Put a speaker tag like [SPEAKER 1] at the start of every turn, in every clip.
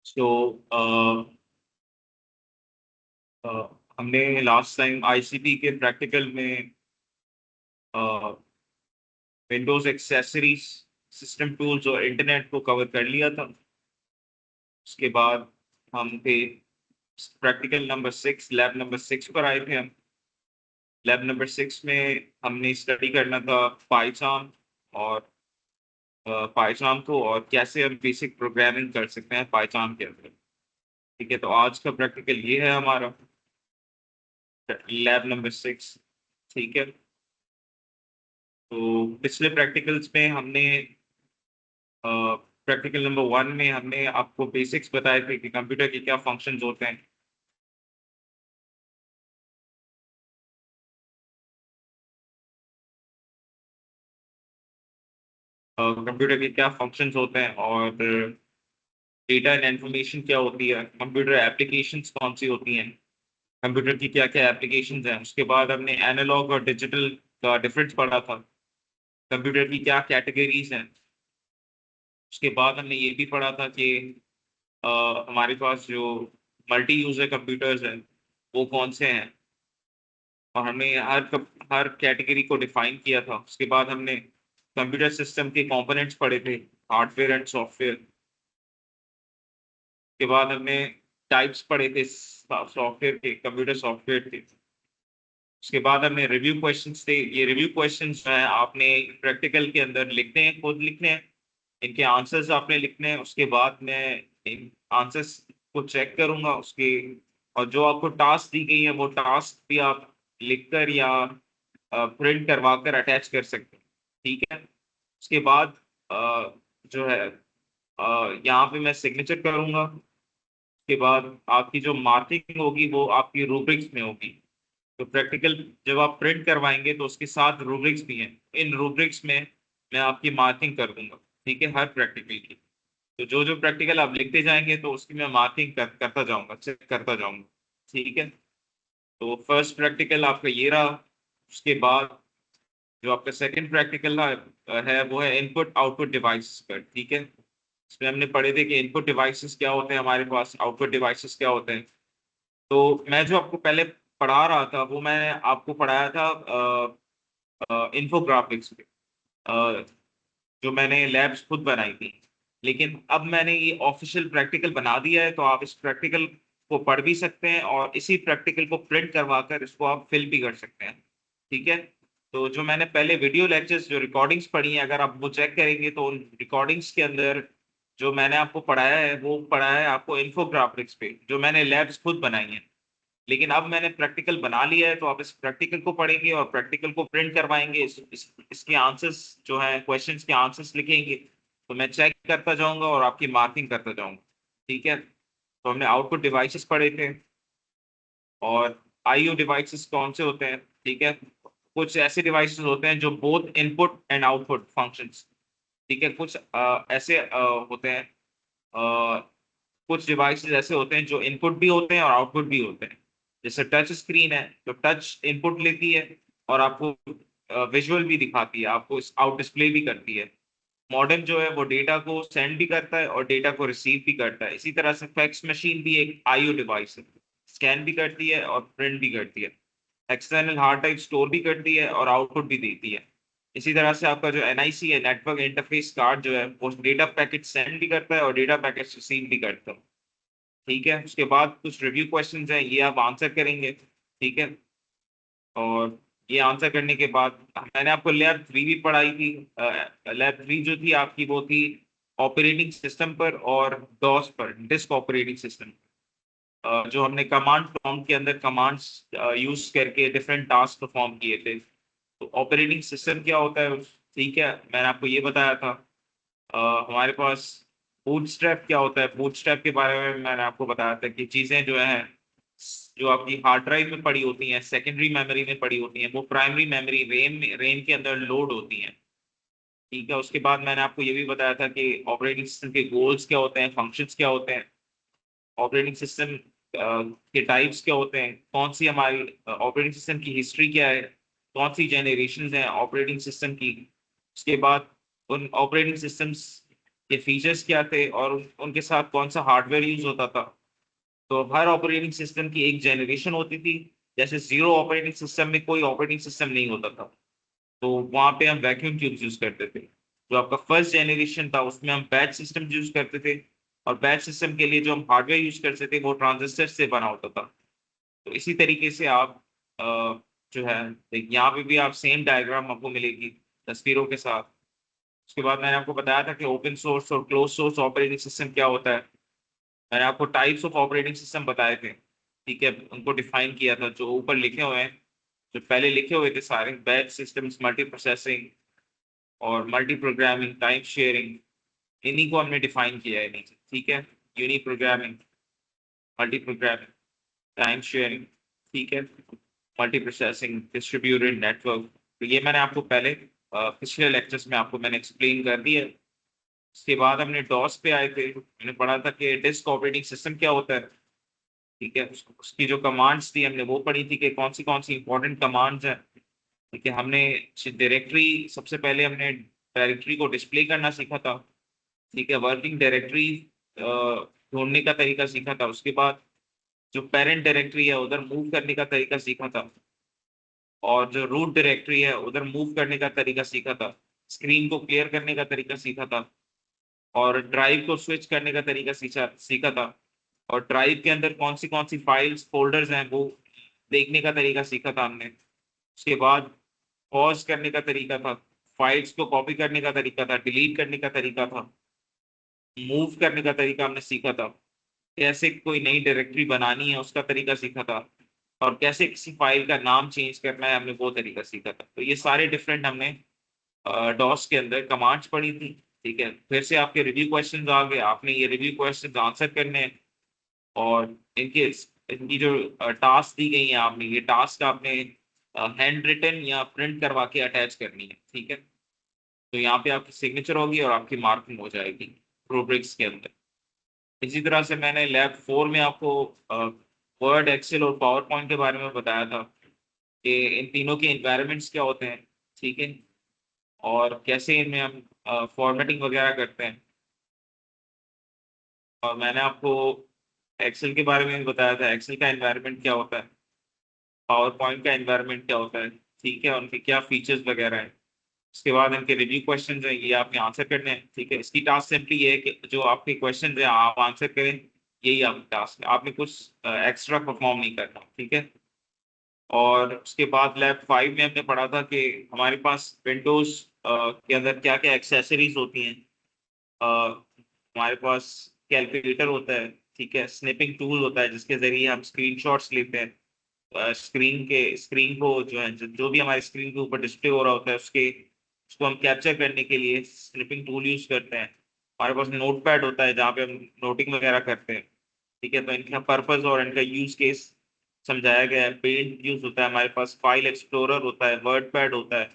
[SPEAKER 1] सो हमने last time ICT के practical में विंडोज एक्सेसरीज, सिस्टम टूल्स और इंटरनेट को कवर कर लिया था। उसके बाद हम थे प्रैक्टिकल नंबर 6, लैब नंबर 6 पर आए थे हम। लैब नंबर 6 में हमने स्टडी करना था पाइथन और पाइथन को, और कैसे हम बेसिक प्रोग्रामिंग कर सकते हैं पाइथन के अंदर। ठीक है, तो आज का प्रैक्टिकल ये है हमारा, लैब नंबर 6। ठीक है, तो पिछले प्रैक्टिकल्स में हमने प्रैक्टिकल नंबर 1 में हमने आपको बेसिक्स बताए थे कि कंप्यूटर के क्या फंक्शंस होते हैं। कंप्यूटर के क्या फंक्शंस होते हैं और डेटा एंड इंफॉर्मेशन क्या होती है, कंप्यूटर एप्लीकेशंस कौन सी होती हैं, कंप्यूटर की क्या क्या एप्लीकेशंस हैं। उसके बाद हमने एनालॉग और डिजिटल का डिफरेंस पढ़ा था, कंप्यूटर की क्या कैटेगरीज हैं। उसके बाद हमने ये भी पढ़ा था कि हमारे पास जो मल्टी यूजर कंप्यूटर्स हैं वो कौन से हैं, और हमने हर कैटेगरी को डिफाइन किया था। उसके बाद हमने कंप्यूटर सिस्टम के कंपोनेंट्स पढ़े थे, हार्डवेयर एंड सॉफ्टवेयर। के बाद हमने टाइप्स पढ़े थे सॉफ्टवेयर के, कंप्यूटर सॉफ्टवेयर के। उसके बाद हमने रिव्यू क्वेश्चंस थे। ये रिव्यू क्वेश्चंस जो है आपने प्रैक्टिकल के अंदर लिखने हैं, खुद लिखने हैं, इनके आंसर्स आपने लिखने हैं। उसके बाद मैं इन आंसर्स को चेक करूंगा उसके, और जो आपको टास्क दी गई है वो टास्क भी आप लिखकर या प्रिंट करवा कर अटैच कर सकते हैं। ठीक है, उसके बाद जो है यहाँ पे मैं सिग्नेचर करूंगा। के बाद आपकी जो मार्किंग होगी वो आपकी रूब्रिक्स में होगी। तो प्रैक्टिकल जब आप प्रिंट करवाएंगे तो उसके साथ रूब्रिक्स भी हैं, इन रूब्रिक्स में मैं आपकी मार्किंग कर दूंगा। ठीक है, हर प्रैक्टिकल की। तो जो जो प्रैक्टिकल आप लिखते जाएंगे तो उसकी मैं मार्किंग करता जाऊंगा, चेक करता जाऊंगा। ठीक है, तो फर्स्ट प्रैक्टिकल आपका ये रहा। उसके बाद जो आपका सेकंड प्रैक्टिकल है वो है इनपुट आउटपुट डिवाइस पर। ठीक है, इसमें हमने पढ़े थे कि इनपुट डिवाइसेस क्या होते हैं हमारे पास, आउटपुट डिवाइसेस क्या होते हैं। तो मैं जो आपको पहले पढ़ा रहा था वो मैं आपको पढ़ाया था इन्फोग्राफिक्स पे, जो मैंने लैब्स खुद बनाई थी। लेकिन अब मैंने ये ऑफिशियल प्रैक्टिकल बना दिया है, तो आप इस प्रैक्टिकल को पढ़ भी सकते हैं और इसी प्रैक्टिकल को प्रिंट करवा कर इसको आप फिल भी कर सकते हैं। ठीक है, तो जो मैंने पहले वीडियो लेक्चर्स जो रिकॉर्डिंग्स पढ़ी हैं, अगर आप वो चेक करेंगे तो उन रिकॉर्डिंग्स के अंदर जो मैंने आपको पढ़ाया है वो पढ़ाया है आपको इन्फोग्राफिक्स पे, जो मैंने लैब्स खुद बनाई हैं। लेकिन अब मैंने प्रैक्टिकल बना लिया है, तो आप इस प्रैक्टिकल को पढ़ेंगे और प्रैक्टिकल को प्रिंट करवाएंगे। इसके आंसर्स जो है, क्वेश्चंस के आंसर्स लिखेंगे, तो मैं चेक करता जाऊंगा और आपकी मार्किंग करता जाऊंगा। ठीक है, तो हमने आउटपुट डिवाइसेस पढ़े थे, और आईओ डिवाइसेस कौन से होते हैं। ठीक है, कुछ ऐसे डिवाइसेस होते हैं जो both input and output functions. ठीक है, कुछ ऐसे होते हैं, कुछ डिवाइसेस ऐसे होते हैं जो इनपुट भी होते हैं और आउटपुट भी होते हैं। जैसे टच स्क्रीन है, जो टच इनपुट लेती है और आपको विजुअल भी दिखाती है, आपको आउट डिस्प्ले भी करती है। मॉडेम जो है वो डेटा को सेंड भी करता है और डेटा को रिसीव भी करता है। इसी तरह से फैक्स मशीन भी एक आईओ डिवाइस है, स्कैन भी करती है और प्रिंट भी करती है। एक्सटर्नल हार्ड ड्राइव स्टोर भी करती है और आउटपुट भी देती है। इसी तरह से आपका जो एनआईसी है, नेटवर्क इंटरफेस कार्ड जो है, वो डेटा पैकेट सेंड भी करता है और डेटा पैकेट रिसीव भी करता है। ठीक है, उसके बाद कुछ रिव्यू क्वेश्चंस हैं, ये आप आंसर करेंगे। ठीक है, और ये आंसर करने के बाद मैंने आपको लैब 3 भी पढ़ाई थी। लैब 3 जो थी आपकी वो थी ऑपरेटिंग सिस्टम पर और डॉस पर, डिस्क ऑपरेटिंग सिस्टम। जो हमने कमांड प्रॉम्प्ट के अंदर कमांड्स यूज करके डिफरेंट टास्क परफॉर्म किए थे। तो ऑपरेटिंग सिस्टम क्या होता है, ठीक है, मैंने आपको ये बताया था। हमारे पास बूटस्ट्रैप क्या होता है, बूटस्ट्रैप के बारे में मैंने आपको बताया था कि चीजें जो हैं, जो आपकी हार्ड ड्राइव में पड़ी होती हैं, सेकेंडरी मेमोरी में पड़ी होती हैं, वो प्राइमरी मेमोरी रेम के अंदर लोड होती हैं। ठीक है, उसके बाद मैंने आपको ये भी बताया था कि ऑपरेटिंग सिस्टम के गोल्स क्या होते हैं, फंक्शंस क्या होते हैं, ऑपरेटिंग सिस्टम के टाइप्स क्या होते हैं, कौन सी हमारी ऑपरेटिंग सिस्टम की हिस्ट्री क्या है, कौन सी जनरेशन हैं ऑपरेटिंग सिस्टम की। उसके बाद उन ऑपरेटिंग सिस्टम्स ये फीचर्स क्या थे और उनके साथ कौन सा हार्डवेयर यूज होता था। तो हर ऑपरेटिंग सिस्टम की एक जनरेशन होती थी। जैसे जीरो ऑपरेटिंग सिस्टम में कोई ऑपरेटिंग सिस्टम नहीं होता था, तो वहां पे हम वैक्यूम ट्यूब्स यूज करते थे। जो आपका फर्स्ट जनरेशन था उसमें हम बैच सिस्टम यूज करते थे, और बैच सिस्टम के लिए जो हम हार्डवेयर यूज करते थे वो ट्रांजिस्टर से बना होता था। तो इसी तरीके से आप जो है, यहाँ पे भी आप सेम डायग्राम आपको मिलेगी तस्वीरों के साथ। उसके बाद मैंने आपको बताया था कि ओपन सोर्स और क्लोज सोर्स ऑपरेटिंग सिस्टम क्या होता है। मैंने आपको टाइप्स ऑफ ऑपरेटिंग सिस्टम बताए थे, ठीक है, उनको डिफाइन किया था जो ऊपर लिखे हुए हैं। जो पहले लिखे हुए थे सारे, बैच सिस्टम्स, मल्टी प्रोसेसिंग और मल्टी प्रोग्रामिंग, टाइम शेयरिंग, इन्हीं को हमने डिफाइन किया है नीचे, ठीक है। Uni programming, multi programming, time sharing, ठीक है, मल्टी प्रोसेसिंग, डिस्ट्रीब्यूटेड नेटवर्क। तो ये मैंने आपको पहले पिछले लेक्चर्स में आपको मैंने एक्सप्लेन कर दिया। उसके बाद हमने डॉस पे आए थे, मैंने पढ़ा था कि डिस्क ऑपरेटिंग सिस्टम क्या होता है, ठीक है। उसकी जो कमांड्स थी हमने वो पढ़ी थी कि कौन सी इंपॉर्टेंट कमांड्स हैं, ठीक है। हमने डायरेक्टरी, सबसे पहले हमने डायरेक्टरी को डिस्प्ले करना सीखा था, ठीक है। वर्किंग डायरेक्टरी ढूंढने का तरीका सीखा था। उसके बाद जो पेरेंट डायरेक्टरी है उधर मूव करने का तरीका सीखा था, और जो रूट डायरेक्टरी है उधर मूव करने का तरीका सीखा था। स्क्रीन को क्लियर करने का तरीका सीखा था, और ड्राइव को स्विच करने का तरीका सीखा सीखा था। और ड्राइव के अंदर कौन सी फाइल्स फोल्डर्स हैं वो देखने का तरीका सीखा था हमने। उसके बाद पॉज करने का तरीका था, फाइल्स को कॉपी करने का तरीका था, डिलीट करने का तरीका था, मूव करने का तरीका हमने सीखा था। कैसे कोई नई डायरेक्टरी बनानी है उसका तरीका सीखा था, और कैसे किसी फाइल का नाम चेंज करना है हमने वो तरीका सीखा था। तो ये सारे डिफरेंट हमने डॉस के अंदर कमांड्स पढ़ी थी, ठीक है। फिर से आपके रिव्यू क्वेश्चंस आ गए, आपने ये रिव्यू क्वेश्चंस आंसर करने हैं, और इनके इनकी जो टास्क दी गई है, आपने ये टास्क आपने हैंड रिटन या प्रिंट करवा के अटैच करनी है, ठीक है। तो यहाँ पे आपकी सिग्नेचर होगी और आपकी मार्किंग हो जाएगी रूब्रिक्स के अंदर। इसी तरह से मैंने लैब 4 में आपको वर्ड, एक्सेल और पावर पॉइंट के बारे में बताया था कि इन तीनों के इन्वायरमेंट्स क्या होते हैं, ठीक है, और कैसे इनमें हम फॉर्मेटिंग वगैरह करते हैं। और मैंने आपको एक्सेल के बारे में भी बताया था, एक्सेल का एनवायरनमेंट क्या होता है, पावर पॉइंट का एनवायरनमेंट क्या होता है, ठीक है, उनके क्या फीचर्स वगैरह हैं। उसके बाद इनके रिव्यू क्वेश्चन हैं, ये आपने आंसर करने हैं, ठीक है। इसकी टास्क सिंपली ये है कि जो आपके क्वेश्चन है आप आंसर करें, यही आपकी टास्क है, आपने कुछ एक्स्ट्रा परफॉर्म नहीं करना, ठीक है। और उसके बाद लैब 5 में हमने पढ़ा था कि हमारे पास विंडोज के अंदर क्या क्या एक्सेसरीज होती हैं। हमारे पास कैलकुलेटर होता है, ठीक है, स्निपिंग टूल होता है जिसके जरिए हम स्क्रीनशॉट्स लेते हैं स्क्रीन को, जो है जो भी हमारे स्क्रीन के ऊपर डिस्प्ले हो रहा होता है उसको हम कैप्चर करने के लिए स्निपिंग टूल यूज करते हैं। हमारे पास नोटपैड होता है जहाँ पे हम नोटिंग वगैरह करते हैं, ठीक है। तो इनका पर्पस और इनका यूज केस समझाया गया है। पेंट यूज होता है हमारे पास, फाइल एक्सप्लोरर होता है, वर्ड पैड होता है,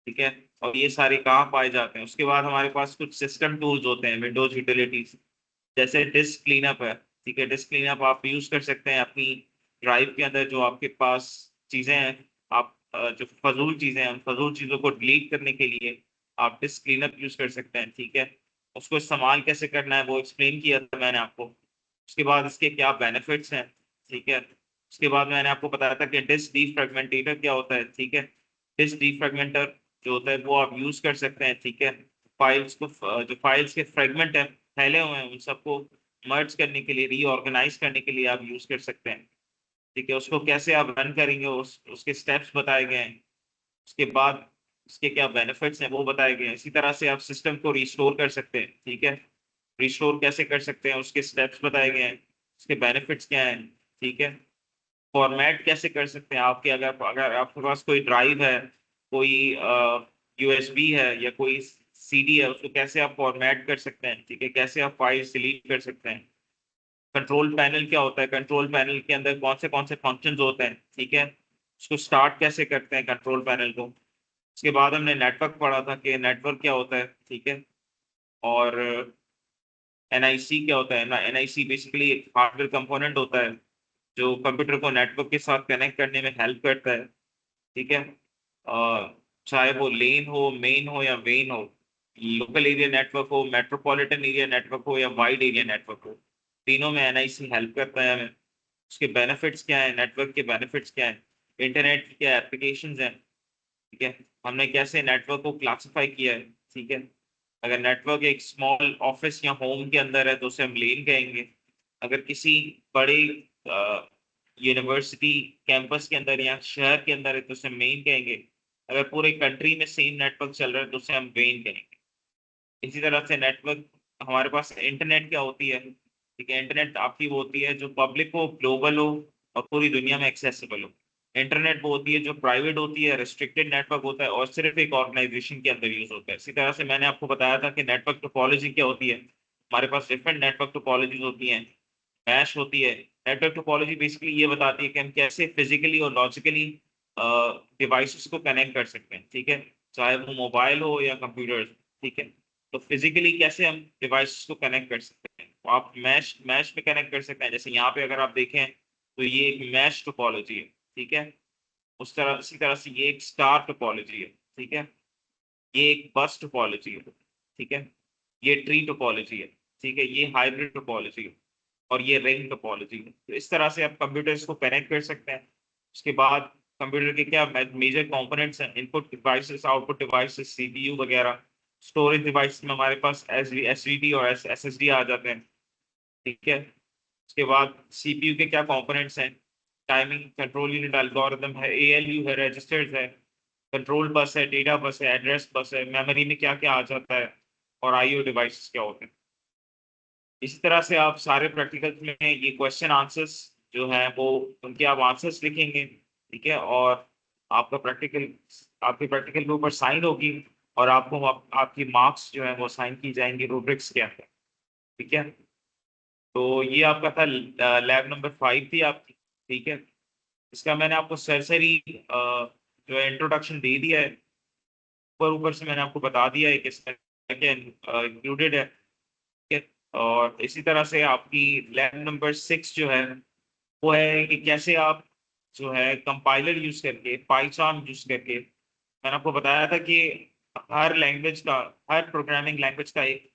[SPEAKER 1] ठीक है। और ये सारे कहाँ पाए जाते हैं। उसके बाद हमारे पास कुछ सिस्टम टूल्स होते हैं, विंडोज यूटिलिटीज, जैसे डिस्क क्लीनअप है, ठीक है। डिस्क क्लीनअप आप यूज कर सकते हैं अपनी ड्राइव के अंदर, जो आपके पास चीजें हैं, आप जो फजूल चीजें हैं उन फजूल चीजों को डिलीट करने के लिए आप डिस्क क्लीनअप यूज कर सकते हैं, ठीक है। उसको इस्तेमाल कैसे करना है वो एक्सप्लेन किया था मैंने आपको। उसके बाद इसके क्या बेनिफिट्स हैं, ठीक है। उसके बाद मैंने आपको बताया था कि डिस्क डीफ्रेगमेंटेटर क्या होता है, ठीक है। डिस्क डीफ्रेगमेंटर जो होता है वो आप यूज कर सकते हैं, ठीक है। फाइल्स को, जो फाइल्स के फ्रेगमेंट है फैले हुए हैं उन सबको मर्ज करने के लिए, रीऑर्गेनाइज करने के लिए आप यूज कर सकते हैं, ठीक है। उसको कैसे आप रन करेंगे उसके स्टेप्स बताए गए हैं। उसके बाद उसके क्या बेनिफिट्स हैं वो बताए गए हैं। इसी तरह से आप सिस्टम को रिस्टोर कर सकते हैं, ठीक है। रिस्टोर कैसे कर सकते हैं उसके स्टेप्स बताए गए हैं, उसके बेनिफिट्स क्या हैं, ठीक है। फॉर्मेट कैसे कर सकते हैं आपके, अगर अगर आपके पास कोई ड्राइव है, कोई यूएसबी है या कोई सीडी है, उसको कैसे आप फॉर्मेट कर सकते हैं, ठीक है। कैसे आप फाइल्स डिलीट कर सकते हैं। कंट्रोल पैनल क्या होता है, कंट्रोल पैनल के अंदर कौन से फंक्शंस होते हैं, ठीक है। उसको स्टार्ट कैसे करते हैं कंट्रोल पैनल को। उसके बाद हमने नेटवर्क पढ़ा था कि नेटवर्क क्या होता है, ठीक है। और एनआईसी क्या होता है ना, एनआईसी बेसिकली एक हार्डवेयर कंपोनेंट होता है जो कंप्यूटर को नेटवर्क के साथ कनेक्ट करने में हेल्प करता है, ठीक है। चाहे वो लेन हो, मेन हो या वेन हो, लोकल एरिया नेटवर्क हो, मेट्रोपॉलिटन एरिया नेटवर्क हो या वाइड एरिया नेटवर्क हो, तीनों में एनआईसी हेल्प करता है हमें। उसके बेनिफिट्स क्या है, नेटवर्क के बेनिफिट्स क्या है, इंटरनेट की क्या एप्लीकेशंस हैं, ठीक है, हमने कैसे नेटवर्क को क्लासिफाई किया है, ठीक है। अगर नेटवर्क एक स्मॉल ऑफिस या होम के अंदर है तो उसे हम लेन कहेंगे। अगर किसी बड़े यूनिवर्सिटी कैंपस के अंदर या शहर के अंदर है तो उसे मेन कहेंगे। अगर पूरे कंट्री में सेम नेटवर्क चल रहा है तो उसे हम वेन कहेंगे। इसी तरह से नेटवर्क, हमारे पास इंटरनेट क्या होती है, ठीक है, इंटरनेट आपकी वो होती है जो पब्लिक हो, ग्लोबल हो और पूरी दुनिया में एक्सेसिबल हो। इंटरनेट वो होती है जो प्राइवेट होती है, रिस्ट्रिक्टेड नेटवर्क होता है और सिर्फ एक ऑर्गेनाइजेशन के अंदर यूज होता है। इसी तरह से मैंने आपको बताया था कि नेटवर्क टोपोलॉजी क्या होती है। हमारे पास डिफरेंट नेटवर्क टोपोलॉजीज होती हैं, मैश होती है। नेटवर्क टोपोलॉजी बेसिकली ये बताती है कि हम कैसे फिजिकली और लॉजिकली डिवाइसेस को कनेक्ट कर सकते हैं, ठीक है, चाहे वो मोबाइल हो या कंप्यूटर, ठीक है। तो फिजिकली कैसे हम डिवाइसेस को कनेक्ट कर सकते हैं, तो आप मैश मैश में कनेक्ट कर सकते हैं। जैसे यहाँ पे अगर आप देखें तो ये एक मैश टोपोलॉजी है, ठीक है। उस तरह इसी तरह से ये एक स्टार टोपोलॉजी है, ठीक है। ये एक बस टोपोलॉजी है, ठीक है। ये ट्री टोपोलॉजी है, ठीक है। ये हाइब्रिड टोपोलॉजी है और ये रिंग टोपोलॉजी है। तो इस तरह से आप कंप्यूटर्स को कनेक्ट कर सकते हैं। उसके बाद कंप्यूटर के क्या मेजर कंपोनेंट्स हैं, input devices, output devices, CPU वगैरह। स्टोरेज डिवाइस में हमारे पास एसवीडी और एसएसडी आ जाते हैं, ठीक है। उसके बाद सीपीयू के क्या कंपोनेंट्स हैं, टाइमिंग कंट्रोल यूनिट, एल्गोरिथम है, एएलयू है, रजिस्टर्स है, कंट्रोल बस है, डेटा बस है, एड्रेस बस है, मेमोरी में क्या क्या आ जाता है और आईओ डिवाइसेस क्या होते हैं। इसी तरह से आप सारे प्रैक्टिकल्स में ये क्वेश्चन आंसर्स जो हैं वो उनके आप आंसर्स लिखेंगे, ठीक है। और आपका प्रैक्टिकल, आपके प्रैक्टिकल के ऊपर साइन होगी और आपकी मार्क्स जो है वो साइन की जाएंगी रूब्रिक्स के अंदर, ठीक है। तो ये आपका था लैब नंबर 5 थी आपकी, ठीक है। इसका मैंने आपको सरसरी जो है इंट्रोडक्शन दे दिया है। ऊपर ऊपर से मैंने आपको बता दिया है कि इसमें क्या इंक्लूडेड है, ठीक है। और इसी तरह से आपकी लैब नंबर 6 जो है वो है कि कैसे आप जो है कंपाइलर यूज करके, पाइथन यूज करके, मैंने आपको बताया था कि हर लैंग्वेज का, हर प्रोग्रामिंग लैंग्वेज का एक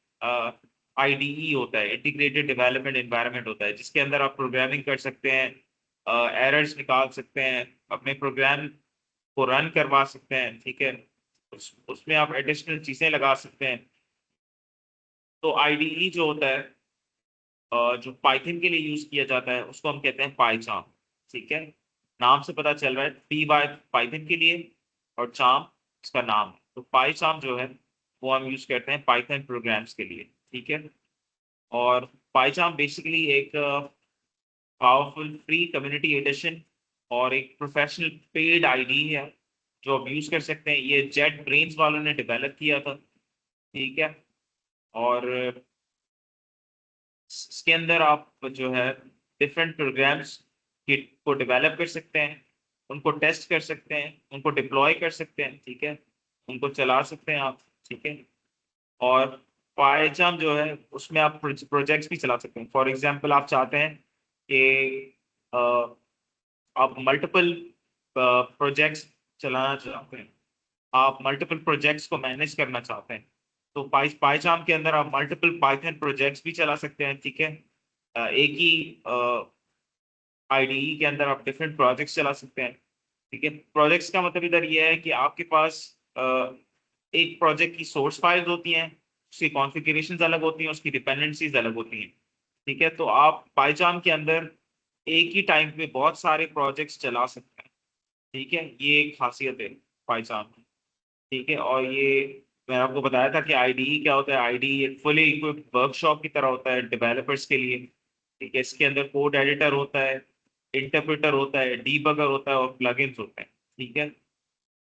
[SPEAKER 1] आईडीई होता है, इंटीग्रेटेड डेवलपमेंट एनवायरनमेंट होता है, जिसके अंदर आप प्रोग्रामिंग कर सकते हैं, एरर्स निकाल सकते हैं, अपने प्रोग्राम को रन करवा सकते हैं, ठीक है। उसमें आप एडिशनल चीजें लगा सकते हैं। तो आईडीई जो होता है, जो पाइथन के लिए यूज किया जाता है उसको हम कहते हैं पाईचार्म, ठीक है। नाम से पता चल रहा है, पी बाय पाइथन के लिए और चार्म इसका नाम है। तो पाईचार्म जो है वो हम यूज करते हैं पाइथन प्रोग्राम्स के लिए, ठीक है। और पाईचार्म बेसिकली एक पावरफुल फ्री कम्युनिटी एडिशन और एक प्रोफेशनल पेड आईडी है जो आप यूज कर सकते हैं। ये जेट ब्रेन्स वालों ने डेवलप किया था, ठीक है। और इसके अंदर आप जो है डिफरेंट प्रोग्राम्स को डेवलप कर सकते हैं, उनको टेस्ट कर सकते हैं, उनको डिप्लॉय कर सकते हैं, ठीक है, उनको चला सकते हैं आप, ठीक है। और पाइथन जो है उसमें आप प्रोजेक्ट्स भी चला सकते हैं। फॉर एग्जांपल आप चाहते हैं कि आप मल्टीपल प्रोजेक्ट्स चलाना चाहते हैं, आप मल्टीपल प्रोजेक्ट्स को मैनेज करना चाहते हैं, तो पाइथन के अंदर आप मल्टीपल पाइथन प्रोजेक्ट्स भी चला सकते हैं, ठीक है। एक ही आईडीई के अंदर आप डिफरेंट प्रोजेक्ट्स चला सकते हैं, ठीक है। प्रोजेक्ट्स का मतलब इधर ये है कि आपके पास एक प्रोजेक्ट की सोर्स फाइल्स होती हैं, उसकी कॉन्फ़िगरेशंस अलग होती हैं, उसकी डिपेंडेंसीज अलग होती हैं, ठीक है। तो आप पाइथन के अंदर एक ही टाइम पे बहुत सारे प्रोजेक्ट्स चला सकते हैं, ठीक है। ये एक खासियत है पाइथन की, ठीक है। और ये मैंने आपको बताया था कि आईडीई क्या होता है। आईडीई एक फुली इक्विप्ड वर्कशॉप की तरह होता है डेवलपर्स के लिए, ठीक है। इसके अंदर कोड एडिटर होता है, इंटरप्रेटर होता है, डीबगर होता है और प्लगइन्स होते हैं, ठीक है।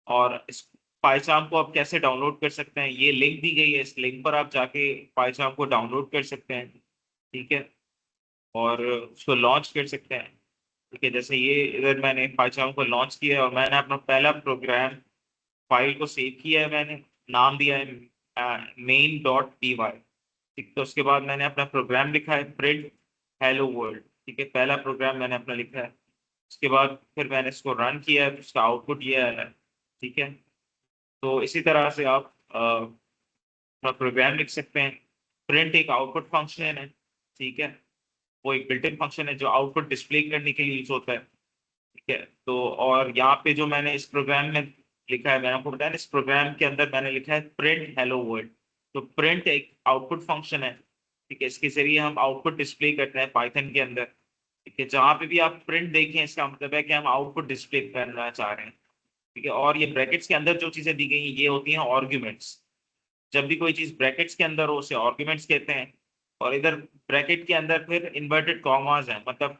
[SPEAKER 1] और इस पाइथन को आप कैसे डाउनलोड कर सकते हैं, ये लिंक दी गई है, इस लिंक पर आप जाके पाइथन को डाउनलोड कर सकते हैं, ठीक है। और उसको लॉन्च कर सकते हैं, ठीक है। जैसे ये इधर मैंने पाइथन को लॉन्च किया है और मैंने अपना पहला प्रोग्राम फाइल को सेव किया है, मैंने नाम दिया है main.py, ठीक। तो उसके बाद मैंने अपना प्रोग्राम लिखा है प्रिंट हेलो वर्ल्ड, ठीक है, पहला प्रोग्राम मैंने अपना लिखा है। उसके बाद फिर मैंने इसको रन किया है, उसका आउटपुट ये आया है, ठीक है। तो इसी तरह से आप प्रोग्राम लिख सकते हैं। प्रिंट एक आउटपुट फंक्शन है, ठीक है, वो एक बिल्ट इन फंक्शन है जो आउटपुट डिस्प्ले करने के लिए यूज होता है, ठीक है। तो और यहाँ पे जो मैंने इस प्रोग्राम में लिखा है, मैंने आपको बताया ना, इस प्रोग्राम के अंदर मैंने लिखा है प्रिंट हेलो वर्ल्ड। तो प्रिंट एक आउटपुट फंक्शन है, ठीक है, इसके जरिए हम आउटपुट डिस्प्ले करते हैं पाइथन के अंदर, ठीक है। जहाँ पे भी आप प्रिंट देखें इसका मतलब है कि हम आउटपुट डिस्प्ले करना चाह रहे हैं, ठीक है। और ये ब्रैकेट्स के अंदर जो चीजें दी गई हैं ये होती हैं आर्ग्यूमेंट्स। जब भी कोई चीज ब्रैकेट्स के अंदर हो उसे आर्ग्यूमेंट्स कहते हैं। और इधर ब्रैकेट के अंदर फिर इन्वर्टेड कॉमास है, मतलब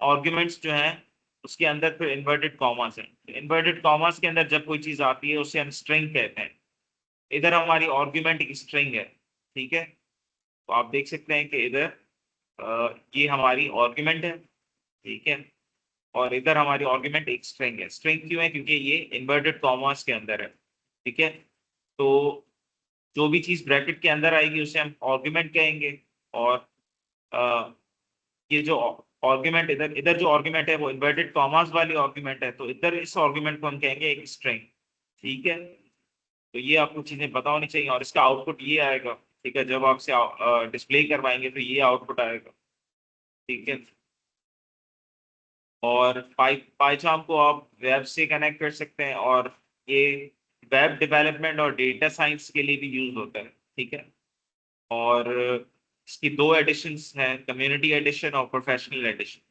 [SPEAKER 1] आर्ग्यूमेंट्स जो हैं उसके अंदर फिर इन्वर्टेड कॉमास है। इन्वर्टेड कॉमास के अंदर जब कोई चीज आती है उसे हम स्ट्रिंग कहते हैं। इधर हमारी आर्ग्यूमेंट एक स्ट्रिंग है, ठीक है। तो आप देख सकते हैं कि इधर ये हमारी आर्ग्यूमेंट है, ठीक है। और इधर हमारी आर्ग्यूमेंट एक स्ट्रिंग है। स्ट्रिंग क्यों है? क्योंकि ये इन्वर्टेड कॉमास के अंदर है, ठीक है। तो जो भी चीज ब्रैकेट के अंदर आएगी उसे हम आर्ग्यूमेंट कहेंगे। और अ, ये जो आर्ग्यूमेंट इधर इधर जो आर्ग्यूमेंट है वो इन्वर्टेड कॉमास वाली आर्ग्यूमेंट है, तो इधर इस आर्ग्यूमेंट को हम कहेंगे एक स्ट्रिंग, ठीक है। तो ये आपको चीजें पता होनी चाहिए। और इसका आउटपुट ये आएगा, ठीक है, जब आपसे डिस्प्ले करवाएंगे तो ये आउटपुट आएगा, ठीक है। और पाइथन को आप वेब से कनेक्ट कर सकते हैं, और ये वेब डेवलपमेंट और डेटा साइंस के लिए भी यूज होता है, ठीक है। और इसकी दो एडिशंस हैं, कम्युनिटी एडिशन और प्रोफेशनल एडिशन,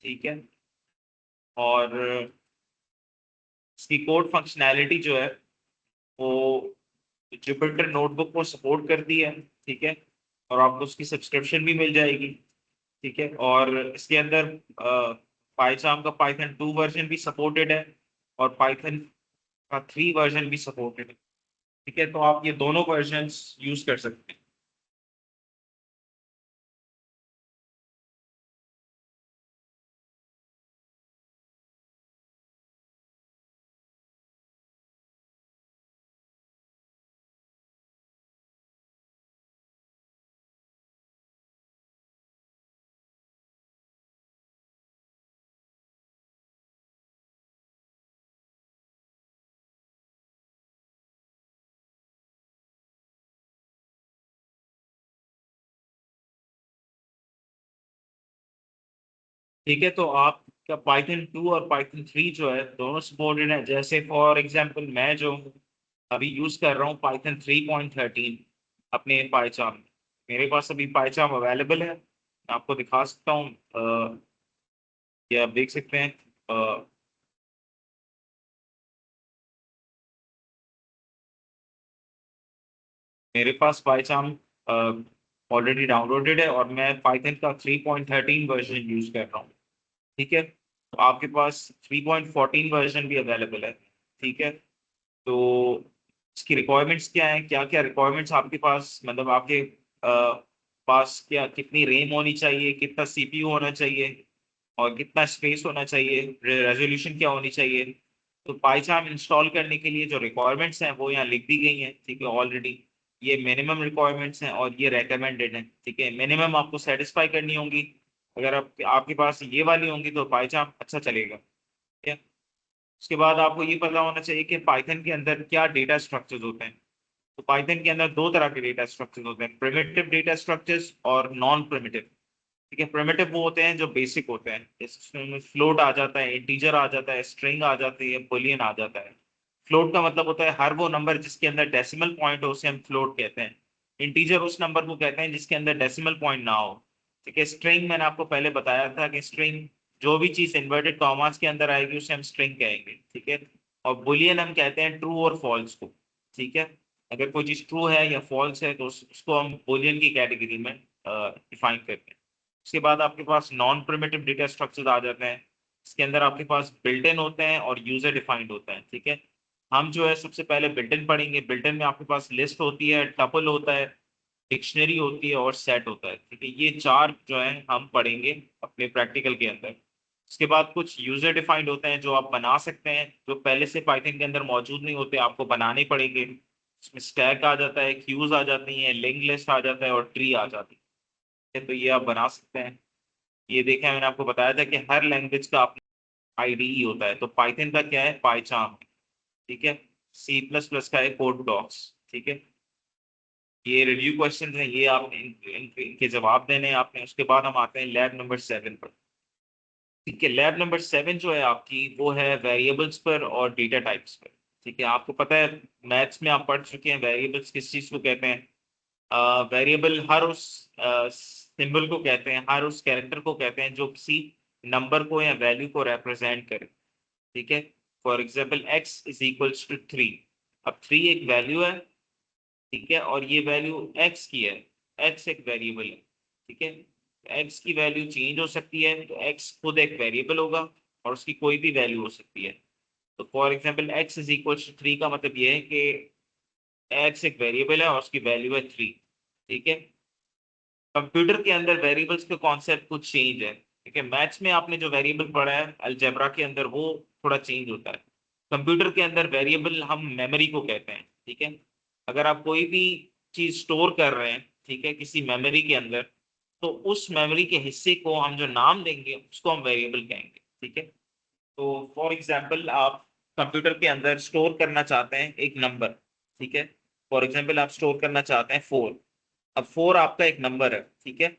[SPEAKER 1] ठीक है। और इसकी कोड फंक्शनैलिटी जो है वो जुपिटर नोटबुक को सपोर्ट करती है, ठीक है। और आपको उसकी सब्सक्रिप्शन भी मिल जाएगी, ठीक है। और इसके अंदर पाइथन का पाइथन 2 वर्जन भी सपोर्टेड है, और पाइथन का 3 वर्जन भी सपोर्टेड है, ठीक है। तो आप ये दोनों वर्जन यूज कर सकते हैं। ठीक है, तो आपका पाइथन 2 और पाइथन 3 जो है दोनों सपोर्टेड है। जैसे फॉर एग्जांपल मैं जो अभी यूज कर रहा हूँ पाइथन 3.13 अपने पाइचाम में। मेरे पास अभी पाइचाम अवेलेबल है, मैं आपको दिखा सकता हूँ। ये आप देख सकते हैं। अ, मेरे पास पाइचाम ऑलरेडी डाउनलोडेड है, और मैं पाइथन का 3.13 वर्जन यूज कर रहा हूँ, ठीक है। तो आपके पास 3.14 वर्जन भी अवेलेबल है, ठीक है। तो इसकी रिक्वायरमेंट्स क्या है, क्या क्या रिक्वायरमेंट्स आपके पास, मतलब आपके पास क्या कितनी रैम होनी चाहिए, कितना सीपीयू होना चाहिए, और कितना स्पेस होना चाहिए, रेजोल्यूशन क्या होनी चाहिए। तो पाइचाम इंस्टॉल करने के लिए जो रिक्वायरमेंट्स हैं वो यहाँ लिख दी गई हैं, ठीक है, ऑलरेडी। ये मिनिमम रिक्वायरमेंट्स हैं और ये रेकमेंडेड हैं, ठीक है। मिनिमम आपको सेटिस्फाई करनी होंगी। अगर आपके पास ये वाली होंगी तो पाइचाम अच्छा चलेगा, ठीक है। उसके बाद आपको ये पता होना चाहिए कि पाइथन के अंदर क्या डेटा स्ट्रक्चर्स होते हैं। तो पाइथन के अंदर दो तरह के डेटा स्ट्रक्चर्स होते हैं, प्रिमिटिव डेटा स्ट्रक्चर्स और नॉन प्रिमिटिव, ठीक है। प्रिमिटिव वो होते हैं जो बेसिक होते हैं, इसमें फ्लोट आ जाता है, इंटीजर आ जाता है, स्ट्रिंग आ जाती है, बुलियन आ जाता है। फ्लोट का मतलब होता है हर वो नंबर जिसके अंदर डेसिमल पॉइंट हो उसे हम फ्लोट कहते हैं। इंटीजर उस नंबर को कहते हैं जिसके अंदर डेसिमल पॉइंट ना हो, ठीक है। स्ट्रिंग मैंने आपको पहले बताया था कि स्ट्रिंग जो भी चीज इन्वर्टेड कॉमास के अंदर आएगी उसे हम स्ट्रिंग कहेंगे, ठीक है। और बुलियन हम कहते हैं ट्रू और फॉल्स को, ठीक है। अगर कोई चीज ट्रू है या फॉल्स है तो उसको हम बुलियन की कैटेगरी में डिफाइन करते हैं। उसके बाद आपके पास नॉन प्रिमिटिव डेटा स्ट्रक्चर आ जाते हैं। इसके अंदर आपके पास बिल्ट इन होते हैं और यूजर डिफाइंड होता है, ठीक है। हम जो है सबसे पहले बिल्ट इन पढ़ेंगे। बिल्ट इन में आपके पास लिस्ट होती है, टपल होता है, डिक्शनरी होती है और सेट होता है, ठीक है। ये चार जो है हम पढ़ेंगे अपने प्रैक्टिकल के अंदर। उसके बाद कुछ यूजर डिफाइंड होते हैं जो आप बना सकते हैं, जो पहले से पाइथन के अंदर मौजूद नहीं होते, आपको बनाने पड़ेंगे। इसमें स्टैक आ जाता है, क्यूज आ जाती हैं, लिंक लिस्ट आ जाता है और ट्री आ जाती है। तो ये आप बना सकते हैं। ये देखें, मैंने आपको बताया था कि हर लैंग्वेज का अपना आईडीई होता है। तो पाइथन का क्या है? पाइचार्म, ठीक है। सी प्लस प्लस का है कोड ब्लॉक्स, ठीक है। ये रिव्यू क्वेश्चन हैं, ये आप इनके जवाब देने हैं आपने। उसके बाद हम आते हैं लैब नंबर 7 पर। ठीक है, लैब नंबर 7 जो है आपकी, वो है वेरिएबल्स पर और डेटा टाइप्स पर। ठीक है, आपको पता है मैथ्स में आप पढ़ चुके हैं वेरिएबल्स किस चीज को कहते हैं। वेरिएबल हर उस सिंबल को कहते हैं, हर उस कैरेक्टर को कहते हैं जो किसी नंबर को या वैल्यू को रिप्रेजेंट करे। ठीक है, for example x is equals to 3। अब 3 एक वैल्यू है, ठीक है, और ये वैल्यू x की है। x एक वेरिएबल है, ठीक है। x की वैल्यू चेंज हो सकती है, तो x खुद एक वेरिएबल होगा और उसकी कोई भी वैल्यू हो सकती है। तो for example x is equal to 3 का मतलब ये है कि x एक वेरिएबल है और उसकी वैल्यू है 3। ठीक है, कंप्यूटर के अंदर वेरिएबल्स का कॉन्सेप्ट कुछ चेंज है। ठीक है, मैथ्स में आपने जो वेरिएबल पढ़ा है अलजेब्रा के अंदर, वो थोड़ा चेंज होता है। कंप्यूटर के अंदर वेरिएबल हम मेमोरी को कहते हैं। ठीक है, अगर आप कोई भी चीज स्टोर कर रहे हैं, ठीक है, किसी मेमोरी के अंदर, तो उस मेमोरी के हिस्से को हम जो नाम देंगे उसको हम वेरिएबल कहेंगे। ठीक है, तो फॉर एग्जाम्पल आप कंप्यूटर के अंदर स्टोर करना चाहते हैं एक नंबर। ठीक है, फॉर एग्जाम्पल आप स्टोर करना चाहते हैं 4। अब 4 आपका एक नंबर है, ठीक है।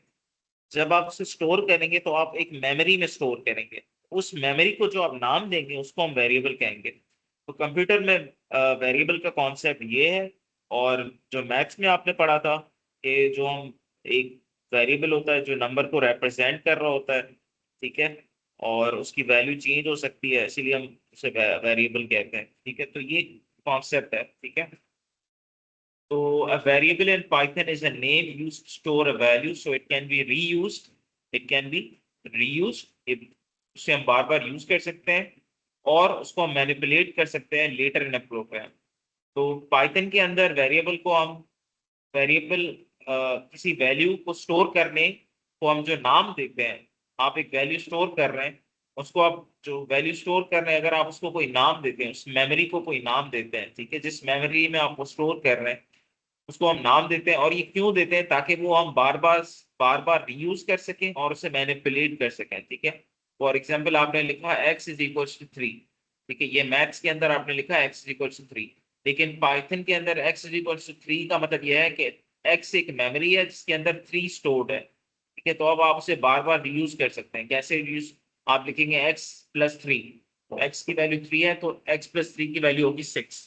[SPEAKER 1] जब आप उसे स्टोर करेंगे तो आप एक मेमोरी में स्टोर करेंगे। उस मेमोरी को जो आप नाम देंगे उसको हम वेरिएबल कहेंगे। तो कंप्यूटर में वेरिएबल का कॉन्सेप्ट ये है। और जो मैथ्स में आपने पढ़ा था कि जो हम एक वेरिएबल होता है जो नंबर को रिप्रेजेंट कर रहा होता है, ठीक है, और उसकी वैल्यू चेंज हो सकती है, इसीलिए हम उसे वेरिएबल कहते हैं। ठीक है, तो ये कॉन्सेप्ट है। ठीक है, so a variable in Python is a name used to store a value, so it can be reused. It can be reused. उसे हम बार बार यूज कर सकते हैं और उसको हम मैनिपुलेट कर सकते हैं लेटर इन अ प्रोग्राम। तो पाइथन के अंदर वेरिएबल को हम वेरिएबल किसी वैल्यू को स्टोर करने को हम जो नाम देते हैं, आप एक वैल्यू स्टोर कर रहे हैं, उसको आप जो वैल्यू स्टोर कर रहे हैं अगर आप उसको कोई नाम देते हैं, उस मेमोरी को कोई नाम देते हैं, ठीक है, जिस मेमोरी में आप वो स्टोर कर रहे हैं उसको हम नाम देते हैं। और ये क्यों देते हैं? ताकि वो हम बार बार रीयूज कर सकें और उसे मैनिपुलेट कर सकें। ठीक है, फॉर एग्जाम्पल आपने लिखा x इज इक्वल टू 3। ठीक है, ये मैथ्स के अंदर आपने लिखा x इज इक्वल टू 3, लेकिन पाइथन के अंदर x इज इक्वल टू 3 का मतलब यह है कि x एक मेमोरी है जिसके अंदर 3 स्टोर्ड है। ठीक है, तो अब आप उसे बार बार रीयूज कर सकते हैं। कैसे रीयूज? आप लिखेंगे x प्लस 3, x की वैल्यू 3 है तो x प्लस 3 की वैल्यू होगी 6।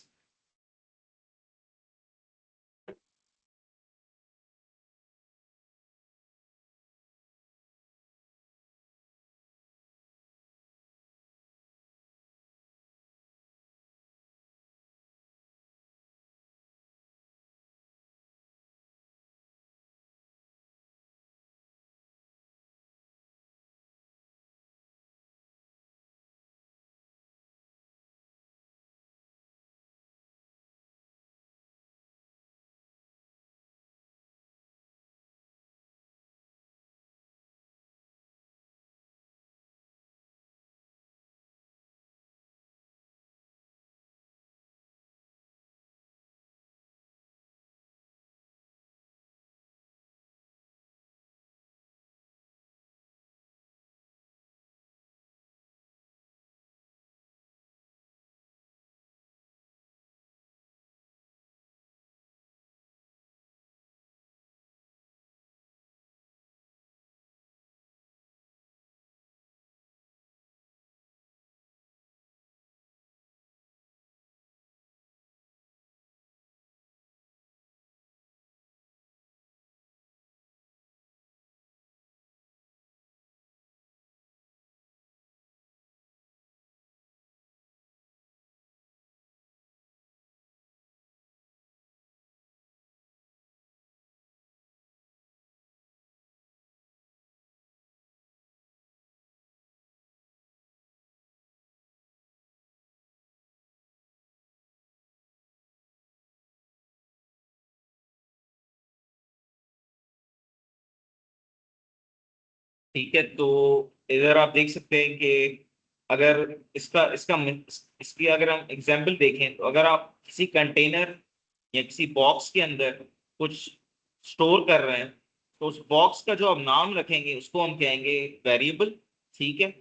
[SPEAKER 1] ठीक है, तो इधर आप देख सकते हैं कि अगर इसका इसका इसकी अगर हम एग्जांपल देखें, तो अगर आप किसी कंटेनर या किसी बॉक्स के अंदर कुछ स्टोर कर रहे हैं, तो उस बॉक्स का जो आप नाम रखेंगे उसको हम कहेंगे वेरिएबल। ठीक है,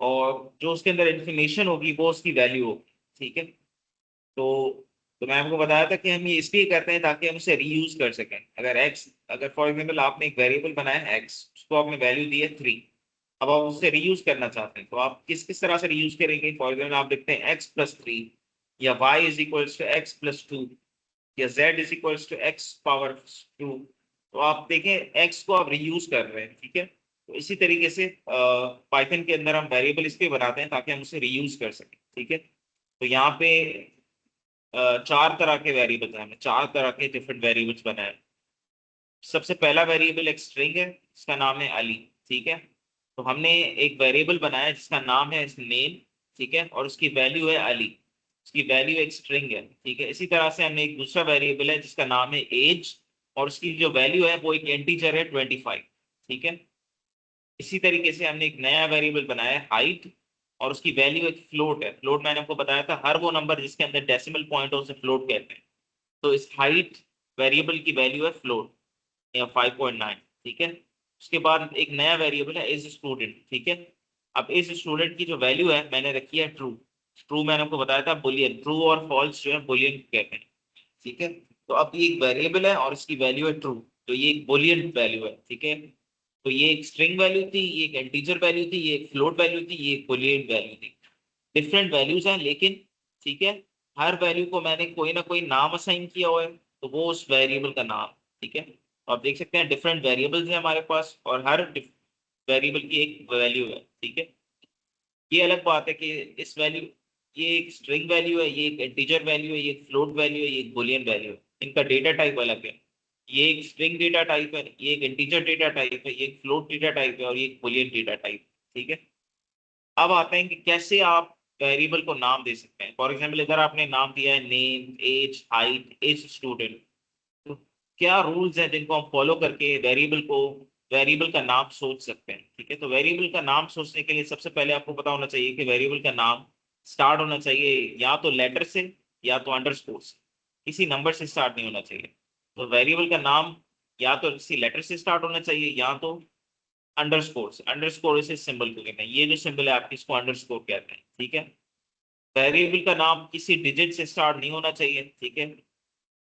[SPEAKER 1] और जो उसके अंदर इंफॉर्मेशन होगी वो उसकी वैल्यू होगी। ठीक है, तो तो मैं आपको बताया था कि हम ये इसलिए करते हैं ताकि हम उसे रीयूज कर सकें। अगर फॉर एग्जाम्पल आपने एक वेरिएबल बनाया है एक्स, उसको आपने वैल्यू दी है 3, अब आप उससे रीयूज करना चाहते हैं तो आप किस किस तरह से रीयूज करेंगे। फॉर एग्जाम्पल आप लिखते हैं x+3, या y is equals to x+2, या z is equals to x⁻²। तो आप देखें x को आप रीयूज कर रहे हैं, ठीक है। तो इसी तरीके से पाइथन के अंदर हम वेरिएबल इसलिए बनाते हैं ताकि हम उसे रीयूज कर सकें, ठीक है। तो यहाँ पे 4 तरह के वेरिएबल्स हैं, हमने 4 तरह के डिफरेंट वेरिएबल्स बनाए। सबसे पहला वेरिएबल एक स्ट्रिंग है जिसका नाम है अली, ठीक है। तो हमने एक वेरिएबल बनाया जिसका नाम है नेम, ठीक है, और उसकी वैल्यू है अली, उसकी वैल्यू एक स्ट्रिंग है, ठीक है। इसी तरह से हमने एक दूसरा वेरिएबल है जिसका नाम है एज, और उसकी जो वैल्यू है वो एक इंटीजर है 25, ठीक है। इसी तरीके से हमने एक नया वेरिएबल बनाया है हाइट, और उसकी वैल्यू एक फ्लोट है। फ्लोट मैंने आपको बताया था हर वो नंबर जिसके अंदर डेसिमल पॉइंट हो उसे फ्लोट कहते हैं। तो इस हाइट वेरिएबल की वैल्यू है फ्लोट, या 5.9, ठीक है। उसके बाद एक नया वेरिएबल है इज स्टूडेंट, ठीक है। अब इज स्टूडेंट की जो वैल्यू है मैंने रखी है ट्रू। ट्रू मैंने आपको बताया था बुलियन, ट्रू और फॉल्स जो है बुलियन कहते हैं, ठीक है। तो अब ये एक वेरिएबल है और इसकी वैल्यू है ट्रू, तो ये एक बुलियन वैल्यू है, ठीक है। तो ये एक स्ट्रिंग वैल्यू थी, ये एक इंटीजर वैल्यू थी, ये एक फ्लोट वैल्यू थी, ये एक बुलियन वैल्यू थी। डिफरेंट वैल्यूज हैं लेकिन, ठीक है, हर वैल्यू को मैंने कोई ना कोई नाम असाइन किया हुआ है, तो वो उस वेरिएबल का नाम, ठीक है। तो आप देख सकते हैं डिफरेंट वेरिएबल्स हैं हमारे पास और हर वेरिएबल की एक वैल्यू है, ठीक है। ये अलग बात है कि इस वैल्यू, ये एक स्ट्रिंग वैल्यू है, ये एक इंटीजर वैल्यू है, ये एक फ्लोट वैल्यू है, ये एक बुलियन वैल्यू है। इनका डेटा टाइप अलग है, ये एक स्ट्रिंग डेटा टाइप है, ये एक इंटीजर डेटा टाइप है, ये एक फ्लोट डेटा टाइप है, और ये एक बुलियन डेटा टाइप, ठीक है। अब आते हैं कि कैसे आप वेरिएबल को नाम दे सकते हैं। फॉर एग्जाम्पल इधर आपने नाम दिया है name, age, height, age student. तो क्या रूल्स हैं जिनको हम फॉलो करके वेरिएबल का नाम सोच सकते हैं, ठीक है। तो वेरिएबल का नाम सोचने के लिए सबसे पहले आपको पता होना चाहिए कि वेरिएबल का नाम स्टार्ट होना चाहिए या तो लेटर से या तो अंडरस्कोर से, किसी नंबर से स्टार्ट नहीं होना चाहिए। तो वेरिएबल का नाम या तो किसी लेटर से स्टार्ट होना चाहिए या तो अंडरस्कोर से। अंडरस्कोर इसे सिंबल को कहते हैं, ये जो सिंबल है आपकी इसको अंडरस्कोर कहते हैं, ठीक है। वेरिएबल का नाम किसी डिजिट से स्टार्ट नहीं होना चाहिए, ठीक है।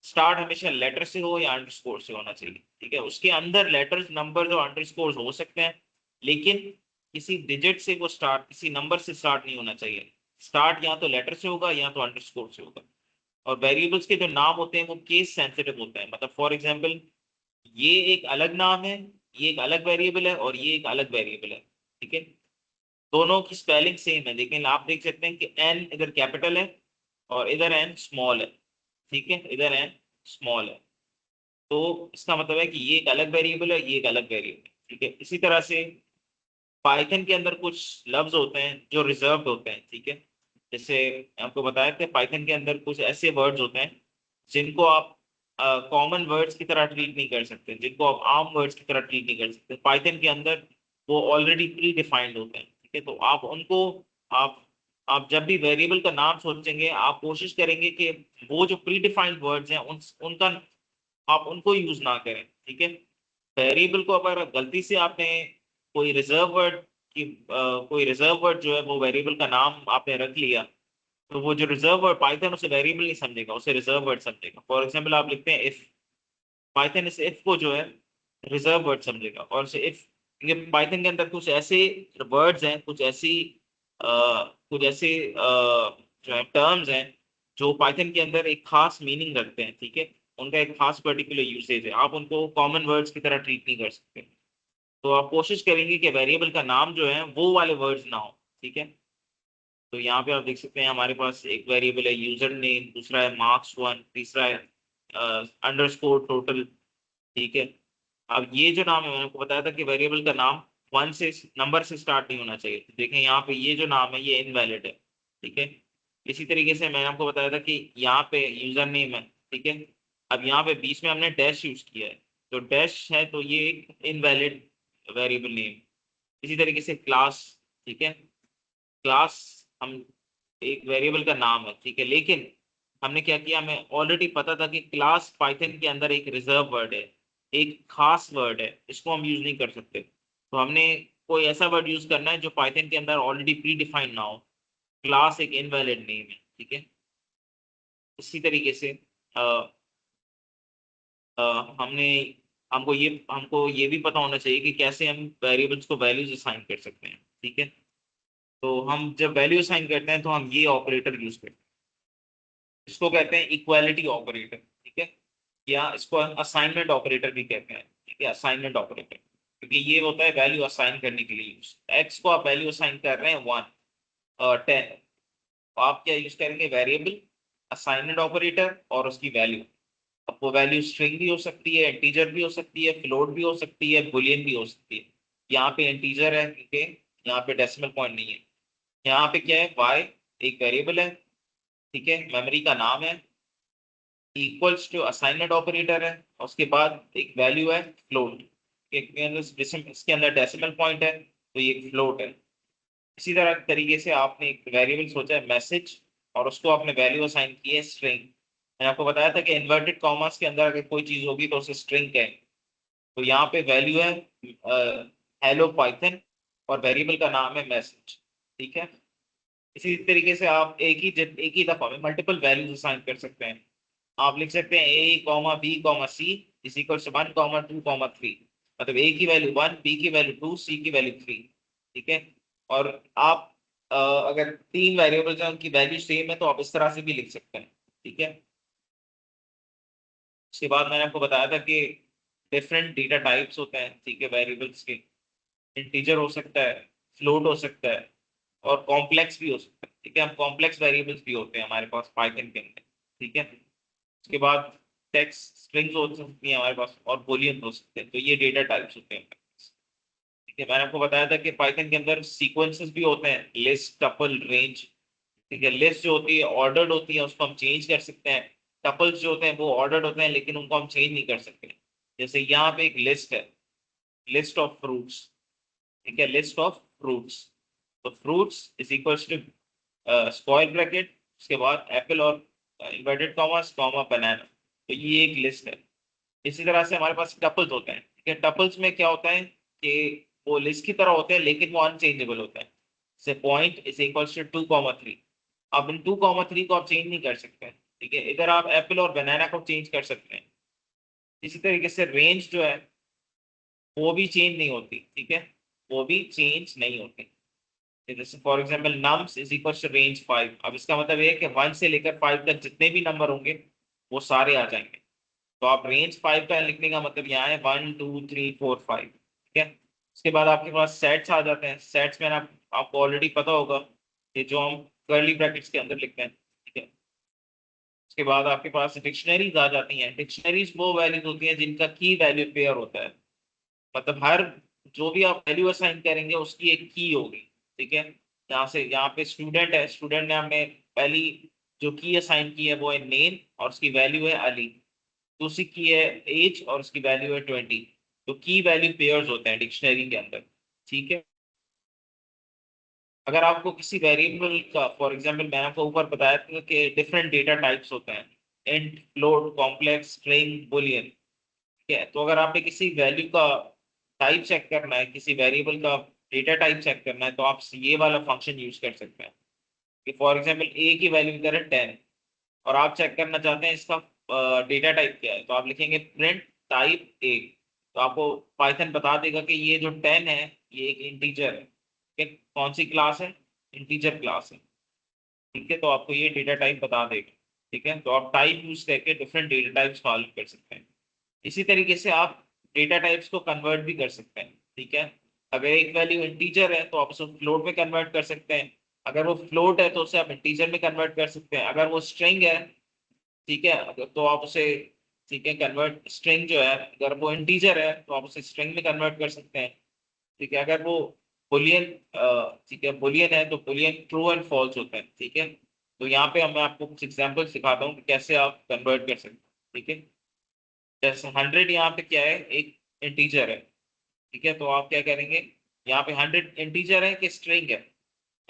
[SPEAKER 1] स्टार्ट हमेशा लेटर से हो या अंडरस्कोर से होना चाहिए, ठीक है। उसके अंदर लेटर्स, नंबर्स और अंडरस्कोर हो सकते हैं, लेकिन किसी डिजिट से वो स्टार्ट, किसी नंबर से स्टार्ट नहीं होना चाहिए। स्टार्ट या तो लेटर से होगा या तो अंडरस्कोर से होगा। और वेरिएबल्स के जो नाम होते हैं वो केस सेंसिटिव होते हैं। मतलब फॉर एग्जांपल ये एक अलग नाम है, ये एक अलग वेरिएबल है, और ये एक अलग वेरिएबल है, ठीक है। दोनों की स्पेलिंग सेम है, लेकिन आप देख सकते हैं कि एन इधर कैपिटल है और इधर एन स्मॉल है, ठीक है, इधर एन स्मॉल है। तो इसका मतलब है कि ये एक अलग वेरिएबल है, ये एक अलग वेरिएबल है, ठीक है। इसी तरह से पाइथन के अंदर कुछ लफ्ज होते हैं जो रिजर्व्ड होते हैं, ठीक है। जैसे आपको बताया कि पाइथन के अंदर कुछ ऐसे वर्ड्स होते हैं जिनको आप कॉमन वर्ड्स की तरह ट्रीट नहीं कर सकते, जिनको आप आम वर्ड्स की तरह ट्रीट नहीं कर सकते। पाइथन के अंदर वो ऑलरेडी प्री डिफाइंड होते हैं, ठीक है। तो आप उनको, आप आप जब भी वेरिएबल का नाम सोचेंगे आप कोशिश करेंगे कि वो जो प्री डिफाइंड वर्ड्स हैं उनका आप उनको यूज ना करें, ठीक है। वेरिएबल को अगर गलती से आपने कोई रिजर्व वर्ड कोई रिजर्व वर्ड जो है वो वेरिएबल का नाम आपने रख लिया, तो वो जो रिजर्व वर्ड, पाइथन उसे वेरिएबल नहीं समझेगा, उसे रिजर्व वर्ड समझेगा। फॉर एग्जांपल आप लिखते हैं इफ, पाइथन इस इफ को जो है रिजर्व वर्ड समझेगा, और इसे इफ, ये पाइथन के अंदर कुछ ऐसे वर्ड्स हैं, जो है टर्म्स हैं जो पाइथन के अंदर एक खास मीनिंग रखते हैं, ठीक है। उनका एक खास पर्टिकुलर यूसेज है, आप उनको कॉमन वर्ड्स की तरह ट्रीट नहीं कर सकते। तो आप कोशिश करेंगे कि वेरिएबल का नाम जो है वो वाले वर्ड्स ना हो, ठीक है। तो यहाँ पे आप देख सकते हैं हमारे पास एक वेरिएबल है यूजर नेम, दूसरा है मार्क्स 1, तीसरा है अंडरस्कोर टोटल, ठीक है। अब ये जो नाम है मैंने आपको बताया था कि वेरिएबल का नाम वन से, नंबर से स्टार्ट नहीं होना चाहिए। तो देखें यहाँ पे ये जो नाम है ये इनवैलिड है, ठीक है। इसी तरीके से मैंने आपको बताया था कि यहाँ पे यूजर नेम है, ठीक है। अब यहाँ पे बीच में हमने डैश यूज किया है, तो डैश है तो ये एक इनवैलिड वेरिएबल नेम। इसी तरीके से क्लास, ठीक है। क्लास हम एक वेरिएबल का नाम है, ठीक है, लेकिन हमने क्या किया, हमें ऑलरेडी पता था कि क्लास पाइथन के अंदर एक रिजर्व वर्ड है, एक खास वर्ड है, इसको हम यूज नहीं कर सकते। तो हमने कोई ऐसा वर्ड यूज करना है जो पाइथन के अंदर ऑलरेडी प्री डिफाइंड ना हो। क्लास एक इनवैलिड नेम है, ठीक है। इसी तरीके से अ, अ, हमने हमको ये भी पता होना चाहिए कि कैसे हम वेरिएबल्स को वैल्यूज असाइन कर सकते हैं। ठीक है, तो हम जब वैल्यू असाइन करते हैं तो हम ये ऑपरेटर यूज करते हैं, इसको कहते हैं इक्वालिटी ऑपरेटर। ठीक है, या इसको असाइनमेंट ऑपरेटर भी कहते हैं। ठीक है, असाइनमेंट ऑपरेटर, क्योंकि ये होता है वैल्यू असाइन करने के लिए यूज। एक्स को आप वैल्यू असाइन कर रहे हैं 10, तो आप क्या यूज करेंगे, वेरिएबल, असाइनमेंट ऑपरेटर और उसकी वैल्यू। अब वो वैल्यू स्ट्रिंग भी हो सकती है, इंटीजर भी हो सकती है, फ्लोट भी हो सकती है, बुलियन भी हो सकती है। यहाँ पे इंटीजर है क्योंकि यहाँ पे डेसिमल पॉइंट नहीं है। यहाँ पे क्या है, वाई एक वेरिएबल है। ठीक है, मेमोरी का नाम है, इक्वल्स टू असाइनमेंट ऑपरेटर है, और उसके बाद एक वैल्यू है फ्लोट, इसके अंदर डेसिमल पॉइंट है, तो ये फ्लोट है। इसी तरह तरीके से आपने एक वेरिएबल सोचा है मैसेज, और उसको आपने वैल्यू असाइन की है स्ट्रिंग। मैंने आपको बताया था कि इन्वर्टेड कॉमास के अंदर अगर कोई चीज होगी तो उसे स्ट्रिंग कहें। तो यहाँ पे वैल्यू है हेलो पाइथन, और वेरिएबल का नाम है मैसेज। ठीक है, इसी तरीके से आप एक ही दफा में मल्टीपल वैल्यूज असाइन कर सकते हैं। आप लिख सकते हैं A comma B comma C is equal to 1 comma 2 comma 3, मतलब ए की वैल्यू 1, बी की वैल्यू 2, सी की वैल्यू 3। ठीक है, और आप अगर तीन वेरिएबल्स हैं उनकी वैल्यू सेम है तो आप इस तरह से भी लिख सकते हैं। ठीक है, उसके बाद मैंने आपको बताया था कि डिफरेंट डेटा टाइप्स होते हैं। ठीक है, वेरिएबल्स के इंटीजर हो सकता है, फ्लोट हो सकता है, और कॉम्प्लेक्स भी हो सकता है। ठीक है, हम कॉम्प्लेक्स वेरिएबल्स भी होते हैं हमारे पास पाइथन के अंदर। ठीक है, उसके बाद टेक्स्ट स्ट्रिंग्स हो सकती हैं हमारे पास, और बूलियन हो सकते हैं। तो ये डेटा टाइप्स होते हैं। ठीक है, मैंने आपको बताया था कि पाइथन के अंदर सीक्वेंसेस भी होते हैं, लिस्ट, टपल, रेंज। ठीक है, लिस्ट जो होती है ऑर्डर्ड होती है, उसको हम चेंज कर सकते हैं। टपल्स जो होते हैं वो ऑर्डर्ड होते हैं लेकिन उनको हम चेंज नहीं कर सकते। जैसे यहाँ पे एक लिस्ट है, लिस्ट ऑफ फ्रूट्स। ठीक है, लिस्ट ऑफ फ्रूट्स, तो fruits is equal to square bracket, उसके बाद एप्पल और इन्वर्टेड कॉमास कॉमा बनाना। तो ये एक लिस्ट है। इसी तरह से हमारे पास टपल्स होते हैं। ठीक है, टपल्स में क्या होता है कि वो लिस्ट की तरह होते हैं लेकिन वो अनचेंजेबल होते हैं। से point is equal to 2 comma 3। अब इन 2 कॉमा 3 को आप चेंज नहीं कर सकते। ठीक है, इधर आप एप्पल और बनाना को चेंज कर सकते हैं। इसी तरीके से रेंज जो है वो भी चेंज नहीं होती। ठीक है, वो भी चेंज नहीं होती। जैसे for example nums is equal to range 5। अब इसका मतलब ये है कि 1 से लेकर 5 तक जितने भी नंबर होंगे वो सारे आ जाएंगे। तो आप रेंज 5 का लिखने का मतलब यहाँ है 1 2 3 4 5। ठीक है, उसके बाद आपके पास सेट्स आ जाते हैं। सेट्स में आपको ऑलरेडी पता होगा कि जो हम कर्ली ब्रैकेट्स के अंदर लिखते हैं। ठीक है, उसके बाद आपके पास डिक्शनरीज आ जाती हैं। डिक्शनरीज वो वैल्यूज होती हैं जिनका की वैल्यू पेयर होता है, मतलब हर जो भी आप वैल्यू असाइन करेंगे उसकी एक की होगी। ठीक है, यहाँ पे स्टूडेंट है, स्टूडेंट ने हमें पहली जो की असाइन की है वो है नेम, और उसकी वैल्यू है अली। दूसरी की है एज, और उसकी वैल्यू है 20। तो की वैल्यू पेयर्स होते हैं डिक्शनरी के अंदर। ठीक है, अगर आपको किसी वेरिएबल का, फॉर एग्जांपल मैंने आपको ऊपर बताया था कि डिफरेंट डेटा टाइप्स होते हैं, int, float, complex, string, Boolean. ठीक है, तो अगर आपने किसी वैल्यू का टाइप चेक करना है, किसी वेरिएबल का डेटा टाइप चेक करना है, तो आप ये वाला फंक्शन यूज कर सकते हैं। कि फॉर एग्जांपल ए की वैल्यू इधर है 10, और आप चेक करना चाहते हैं इसका डेटा टाइप क्या है, तो आप लिखेंगे प्रिंट टाइप ए। तो आपको पाइथन बता देगा कि ये जो 10 है ये एक इंटीजर है। कि कौन सी क्लास है, इंटीजर क्लास है। ठीक है, तो आपको ये डेटा टाइप बता देगा। ठीक है, तो आप टाइप यूज करके डिफरेंट डेटा टाइप्स सॉल्व कर सकते हैं। इसी तरीके से आप डेटा टाइप्स को कन्वर्ट भी कर सकते हैं। ठीक है, अगर एक वैल्यू इंटीजर है तो आप उसे फ्लोट में कन्वर्ट कर सकते हैं। अगर वो फ्लोट है तो उसे आप इंटीजर में कन्वर्ट कर सकते हैं। अगर वो स्ट्रिंग है, ठीक है, तो आप उसे, ठीक है, कन्वर्ट स्ट्रिंग जो है, अगर वो इंटीजर है तो आप उसे स्ट्रिंग में कन्वर्ट कर सकते हैं। ठीक है, अगर वो बुलियन, ठीक है, बुलियन है तो बुलियन ट्रू एंड फॉल्स होता है। ठीक है, तो यहाँ पे मैं आपको कुछ एग्जांपल सिखाता हूँ कि कैसे आप कन्वर्ट कर सकते हैं। ठीक है, जैसे 100 यहाँ पे क्या है, एक इंटीजर है। ठीक है, तो आप क्या करेंगे, यहाँ पे 100 इंटीजर है कि स्ट्रिंग है।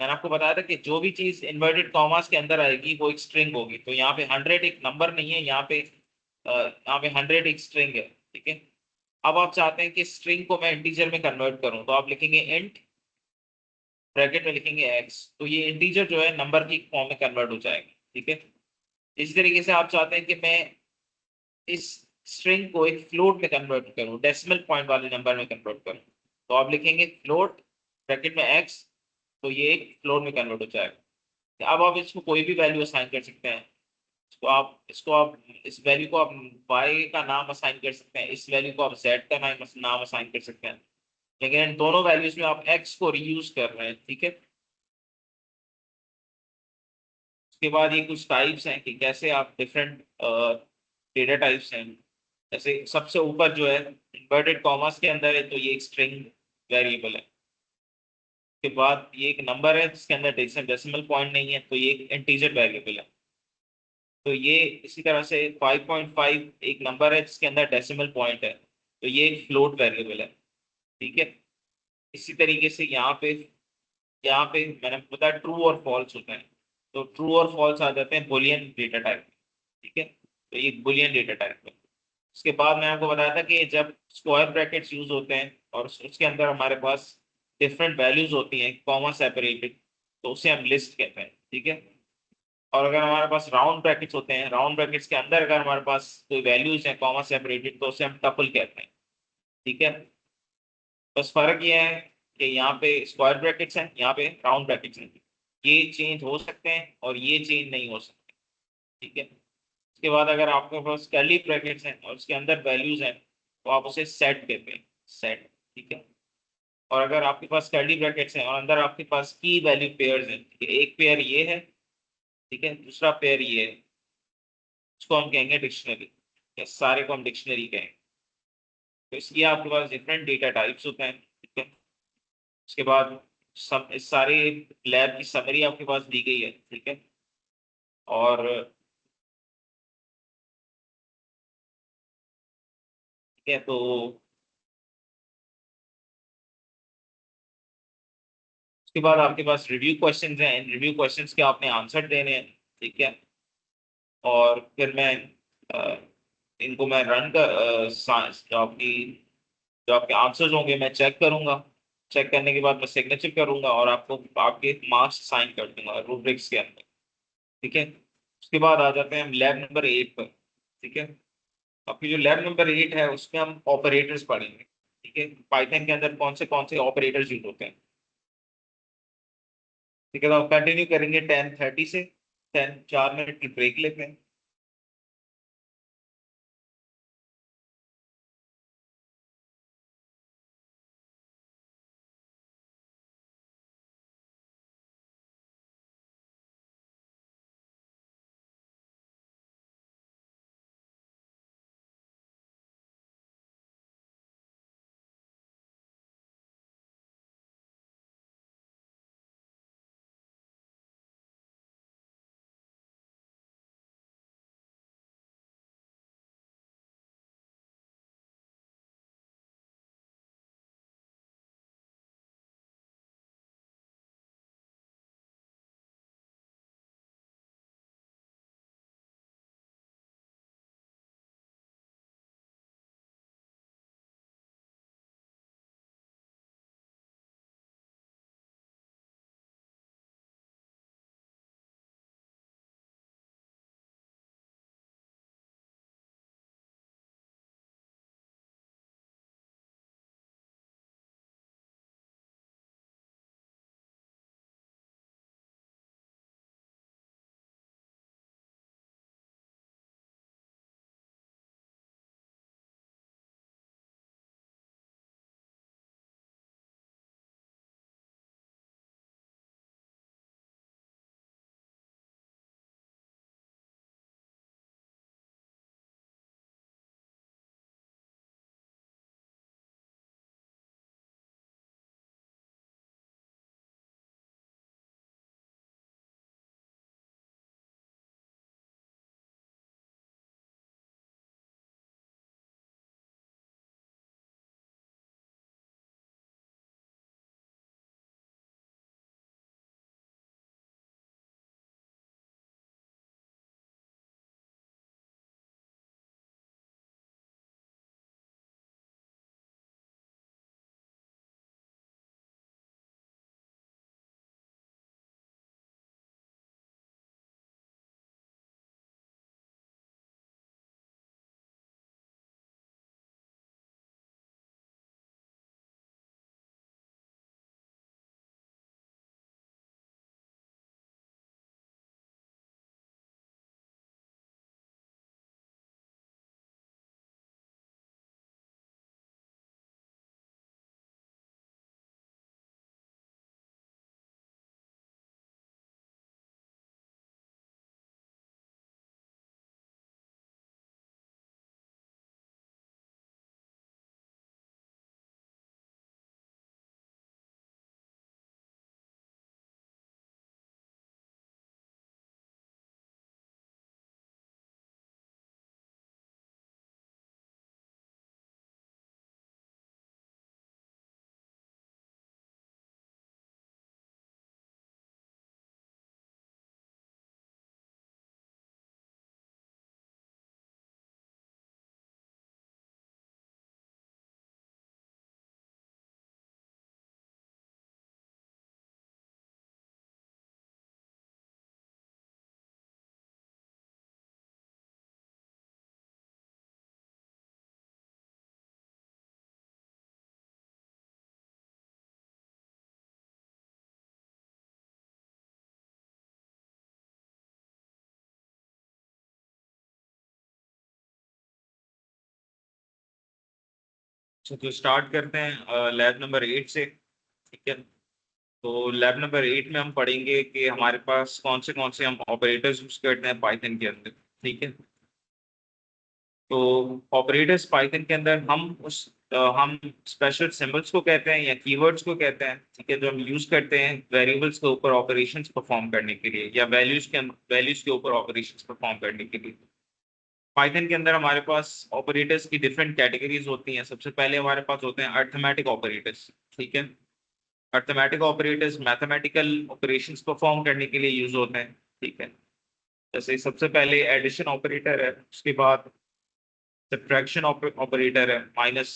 [SPEAKER 1] मैंने आपको बताया था कि जो भी चीज इन्वर्टेड कॉमास के अंदर आएगी वो एक स्ट्रिंग होगी। तो यहाँ पे 100 एक नंबर नहीं है, यहाँ पे 100 एक स्ट्रिंग है। ठीक है, अब आप चाहते हैं कि स्ट्रिंग को मैं इंटीजर में कन्वर्ट करूं, तो आप लिखेंगे इंट, ब्रैकेट में लिखेंगे एक्स, तो ये इंटीजर जो है नंबर की फॉर्म में कन्वर्ट हो जाएगा। ठीक है, इसी तरीके से आप चाहते हैं कि मैं इस स्ट्रिंग को एक फ्लोट में कन्वर्ट करूं, डेसिमल पॉइंट वाले नंबर में कन्वर्ट करूं, तो आप लिखेंगे फ्लोट ब्रैकेट में एक्स, तो ये एक फ्लोट में कन्वर्ट हो जाएगा। अब आप इसको कोई भी वैल्यू असाइन कर सकते हैं। इसको आप इस वैल्यू को आप वाई का नाम असाइन कर सकते हैं, इस वैल्यू को आप जेड का नाम असाइन कर सकते हैं, लेकिन इन दोनों वैल्यूज में आप एक्स को रीयूज कर रहे हैं, ठीक है। उसके बाद ये कुछ टाइप्स हैं कि कैसे आप डिफरेंट डेटा टाइप्स हैं। जैसे सबसे ऊपर जो है इन्वर्टेड कॉमास के अंदर है, तो ये एक स्ट्रिंग वेरिएबल है। उसके बाद ये एक नंबर है जिसके अंदर डेसिमल पॉइंट नहीं है, तो ये एक इंटीजर वेरिएबल है। तो ये इसी तरह से 5.5 एक नंबर है जिसके अंदर डेसिमल पॉइंट है, तो ये एक फ्लोट वेरिएबल है, ठीक है। इसी तरीके से यहाँ पे मैंने बताया ट्रू और फॉल्स होता है, तो ट्रू और फॉल्स आ जाते हैं बुलियन डेटा टाइप, ठीक है। तो ये बुलियन डेटा टाइप है। उसके बाद मैं आपको बताया था कि जब स्क्वायर ब्रैकेट्स यूज होते हैं और उसके अंदर हमारे पास डिफरेंट वैल्यूज होती हैं कॉमा सेपरेटेड, तो उसे हम लिस्ट कहते हैं, ठीक है। और अगर हमारे पास राउंड ब्रैकेट्स होते हैं, राउंड ब्रैकेट्स के अंदर अगर हमारे पास कोई वैल्यूज हैं कॉमा सेपरेटेड, तो उसे हम टपल कहते हैं, ठीक है। बस फर्क ये है कि यहाँ पे स्क्वायर ब्रैकेट्स हैं, यहाँ पे राउंड ब्रैकेट्स हैं। ये चेंज हो सकते हैं और ये चेंज नहीं हो सकते, ठीक है। उसके बाद अगर आपके पास कर्ली ब्रैकेट्स हैं और उसके अंदर वैल्यूज हैं, तो आप उसे सेट कहते हैं, सेट, ठीक है। और अगर आपके पास कर्ली ब्रैकेट्स हैं और अंदर आपके पास की वैल्यू पेयर्स हैं, ठीक है, एक पेयर ये है, ठीक है, दूसरा पेयर ये है, उसको हम कहेंगे डिक्शनरी, या सारे को हम डिक्शनरी कहेंगे। तो इसलिए आपके पास डिफरेंट डेटा टाइप्स होते हैं, ठीक है। उसके बाद सब इस सारे लैब की समरी आपके पास दी गई है, ठीक है। और ठीक है, तो उसके बाद आपके पास रिव्यू क्वेश्चंस हैं, इन रिव्यू क्वेश्चंस के आपने आंसर देने हैं, ठीक है। और फिर मैं अ, इनको मैं रन कर जो आपके आंसर्स होंगे मैं चेक करूंगा। चेक करने के बाद मैं सिग्नेचर करूंगा और आपको आपके मार्क्स साइन कर दूंगा रूब्रिक्स के अंदर, ठीक है। उसके बाद आ जाते हैं हम लैब नंबर 8 पर, ठीक है। आपकी जो लैब नंबर 8 है उसमें हम ऑपरेटर्स पढ़ेंगे, ठीक है। पाइथन के अंदर कौन से ऑपरेटर्स यूज होते हैं, ठीक है। तो आप कंटिन्यू करेंगे 10:30 से, 4 मिनट की ब्रेक लेते हैं। तो स्टार्ट करते हैं लैब नंबर 8 से। ठीक है, तो लैब नंबर 8 में हम पढ़ेंगे कि हमारे पास कौन से हम ऑपरेटर्स यूज करते हैं पाइथन के अंदर। ठीक है, तो ऑपरेटर्स पाइथन के अंदर हम स्पेशल सिंबल्स को कहते हैं या कीवर्ड्स को कहते हैं। ठीक है, जो हम यूज करते हैं वेरिएबल्स के ऊपर ऑपरेशंस परफॉर्म करने के लिए या वैल्यूज के ऊपर ऑपरेशंस परफॉर्म करने के लिए। पाइथन के अंदर हमारे पास ऑपरेटर्स की डिफरेंट कैटेगरीज होती हैं। सबसे पहले हमारे पास होते हैं अर्थमेटिक ऑपरेटर्स। ठीक है, arithmetic operators mathematical operations perform करने के लिए यूज होते हैं। ठीक है, जैसे सबसे पहले एडिशन ऑपरेटर है, उसके बाद सब्ट्रैक्शन ऑपरेटर है माइनस,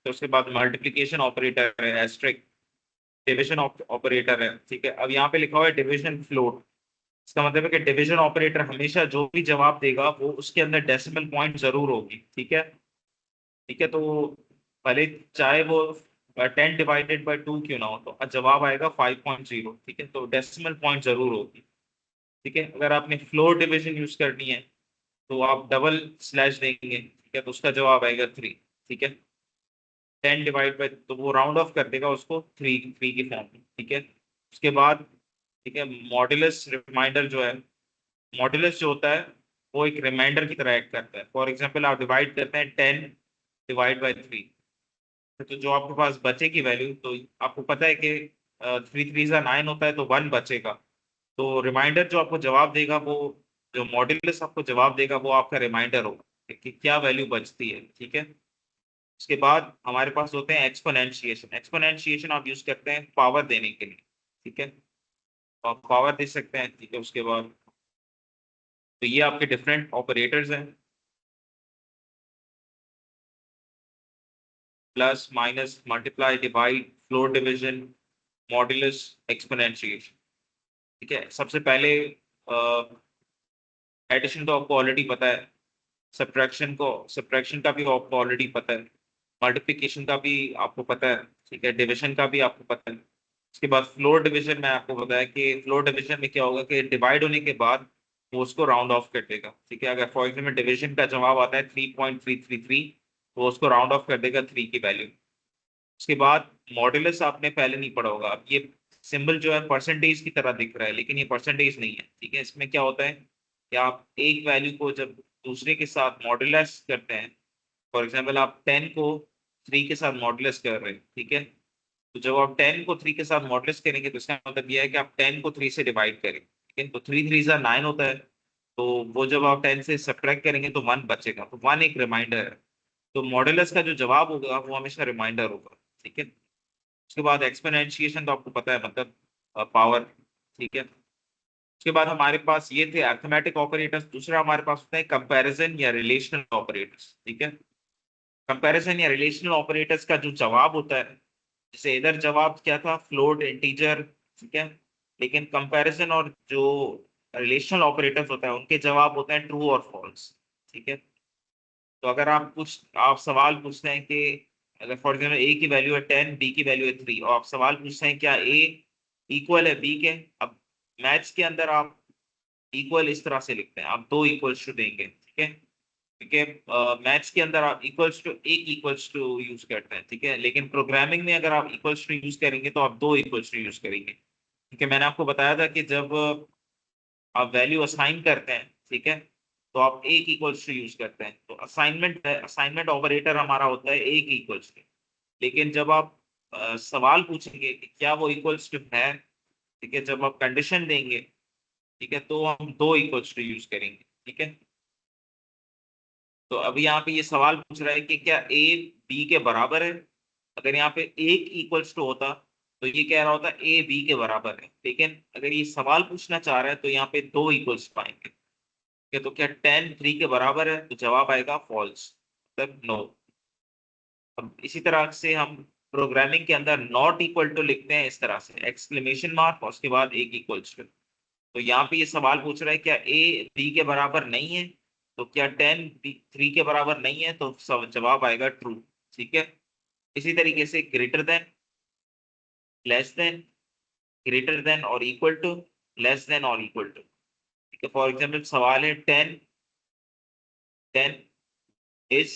[SPEAKER 1] तो उसके बाद मल्टीप्लिकेशन ऑपरेटर है एस्ट्रिक, डिवीजन ऑपरेटर है। ठीक है, अब यहाँ पे लिखा हुआ है डिवीजन फ्लोट। इसका मतलब है कि डिवीजन ऑपरेटर हमेशा जो भी जवाब देगा वो उसके अंदर डेसिमल पॉइंट जरूर होगी। ठीक है, ठीक है, तो भले चाहे वो 10/2 क्यों ना हो, तो जवाब आएगा 5.0। ठीक है, तो डेसिमल पॉइंट जरूर होगी। ठीक है, अगर आपने फ्लोर डिवीजन यूज करनी है तो आप डबल स्लैश देंगे। ठीक है, तो उसका जवाब आएगा 3। ठीक है, 10 डिवाइड बाई, तो वो राउंड ऑफ कर देगा उसको थ्री थ्री की फॉर्म में। ठीक है, उसके बाद ठीक है, मॉड्यूलस रिमाइंडर जो है, मॉड्यूलस जो होता है वो एक रिमाइंडर की तरह एक्ट करता है। फॉर एग्जाम्पल आप डिवाइड करते हैं 10/3, तो जो आपके पास बचेगी वैल्यू, तो आपको पता है कि 3 3 9 होता है, तो 1 बचेगा। तो रिमाइंडर जो आपको जवाब देगा वो, जो मॉड्यूलस आपको जवाब देगा वो आपका रिमाइंडर होगा कि क्या वैल्यू बचती है। ठीक है, उसके बाद हमारे पास होते हैं एक्सपोनेंशिएशन। एक्सपोनेंशिएशन आप यूज करते हैं पावर देने के लिए। ठीक है, तो आप पावर दे सकते हैं। ठीक है, उसके बाद तो ये आपके डिफरेंट ऑपरेटर्स हैं, plus minus multiply divide floor division modulus exponentiation. ठीक है, सबसे पहले एडिशन तो आपको ऑलरेडी पता है, सब्ट्रैक्शन का भी आपको ऑलरेडी पता है, मल्टीप्लिकेशन का भी आपको पता है। ठीक है, डिवीजन का भी आपको पता है। उसके बाद फ्लोर डिवीजन में आपको बताया कि फ्लोर डिवीजन में क्या होगा कि डिवाइड होने के बाद वो उसको राउंड ऑफ कर देगा। ठीक है, अगर फॉर एग्जाम्पल डिवीजन का जवाब आता है 3.333, तो उसको राउंड ऑफ कर देगा 3 की वैल्यू। उसके बाद मॉड्यूलस आपने पहले नहीं पढ़ा होगा। अब ये सिंबल जो है परसेंटेज की तरह दिख रहा है, लेकिन ये परसेंटेज नहीं है। ठीक है, इसमें क्या होता है कि आप एक वैल्यू को जब दूसरे के साथ मॉड्यूलस करते हैं, फॉर एग्जाम्पल आप 10 को 3 के साथ मॉड्यूलस कर रहे हैं। ठीक है, तो जब आप 10 को 3 के साथ मॉड्यूलस करेंगे तो इसका मतलब यह है कि आप 10 को 3 से डिवाइड करें। ठीक है, तो 3 3 9 होता है, तो वो जब आप 10 से सब्ट्रैक्ट करेंगे तो 1 बचेगा, तो 1 एक रिमाइंडर है। तो मॉड्यूलस का जो जवाब होगा वो हमेशा रिमाइंडर होगा। ठीक है, उसके बाद एक्सपोनेंशिएशन तो आपको पता है, मतलब पावर। ठीक है, उसके बाद हमारे पास ये थे अर्थमेटिक ऑपरेटर्स। दूसरा हमारे पास होता है कंपैरिजन या रिलेशनल ऑपरेटर्स। ठीक है, कंपैरिजन या रिलेशनल ऑपरेटर्स का जो जवाब होता है, जैसे इधर जवाब क्या था, फ्लोट इंटीजर। ठीक है, लेकिन कंपैरिजन और जो रिलेशनल ऑपरेटर्स होता है उनके जवाब होते हैं ट्रू और फॉल्स। ठीक है, तो अगर आप सवाल पूछते हैं कि अगर फॉर एग्जाम्पल ए की वैल्यू है 10, बी की वैल्यू है 3, और आप सवाल पूछते हैं क्या ए इक्वल है बी के। अब मैथ्स के अंदर आप इक्वल इस तरह से लिखते हैं, आप दो इक्वल्स टू देंगे। ठीक है, क्योंकि मैथ्स के अंदर आप इक्वल्स टू एक इक्वल्स टू यूज करते हैं। ठीक है, लेकिन प्रोग्रामिंग में अगर आप इक्वल्स टू यूज करेंगे तो आप दो इक्वल्स टू यूज करेंगे। ठीक है, मैंने आपको बताया था कि जब आप वैल्यू असाइन करते हैं, ठीक है, तो आप एक इक्वल्स टू यूज करते हैं। तो असाइनमेंट ऑपरेटर हमारा होता है एक इक्वल्स टू। लेकिन जब आप सवाल पूछेंगे कि क्या वो इक्वल्स टू है, ठीक है, जब आप कंडीशन देंगे, ठीक है, तो हम दो इक्वल्स टू यूज करेंगे। ठीक है, तो अभी यहाँ पे ये सवाल पूछ रहा है कि क्या ए बी के बराबर है। अगर यहाँ पे एक इक्वल्स टू होता तो ये कह रहा होता ए बी के बराबर है, लेकिन अगर ये सवाल पूछना चाह रहा है तो यहाँ पे दो इक्वल्स पाएंगे। ठीक है, तो क्या 10 3 के बराबर है, तो जवाब आएगा फॉल्स, मतलब नो। अब इसी तरह से हम प्रोग्रामिंग के अंदर नॉट इक्वल टू लिखते हैं इस तरह से, एक्सक्लेमेशन मार्क और उसके बाद एक इक्वल्स टू। तो यहाँ पे ये सवाल पूछ रहा है क्या ए बी के बराबर नहीं है, तो क्या 10 3 के बराबर नहीं है, तो जवाब आएगा ट्रू। ठीक है, इसी तरीके से greater than, less than, greater than और इक्वल टू, लेस देन और इक्वल टू। ठीक है, फॉर एग्जाम्पल सवाल है 10 10 इज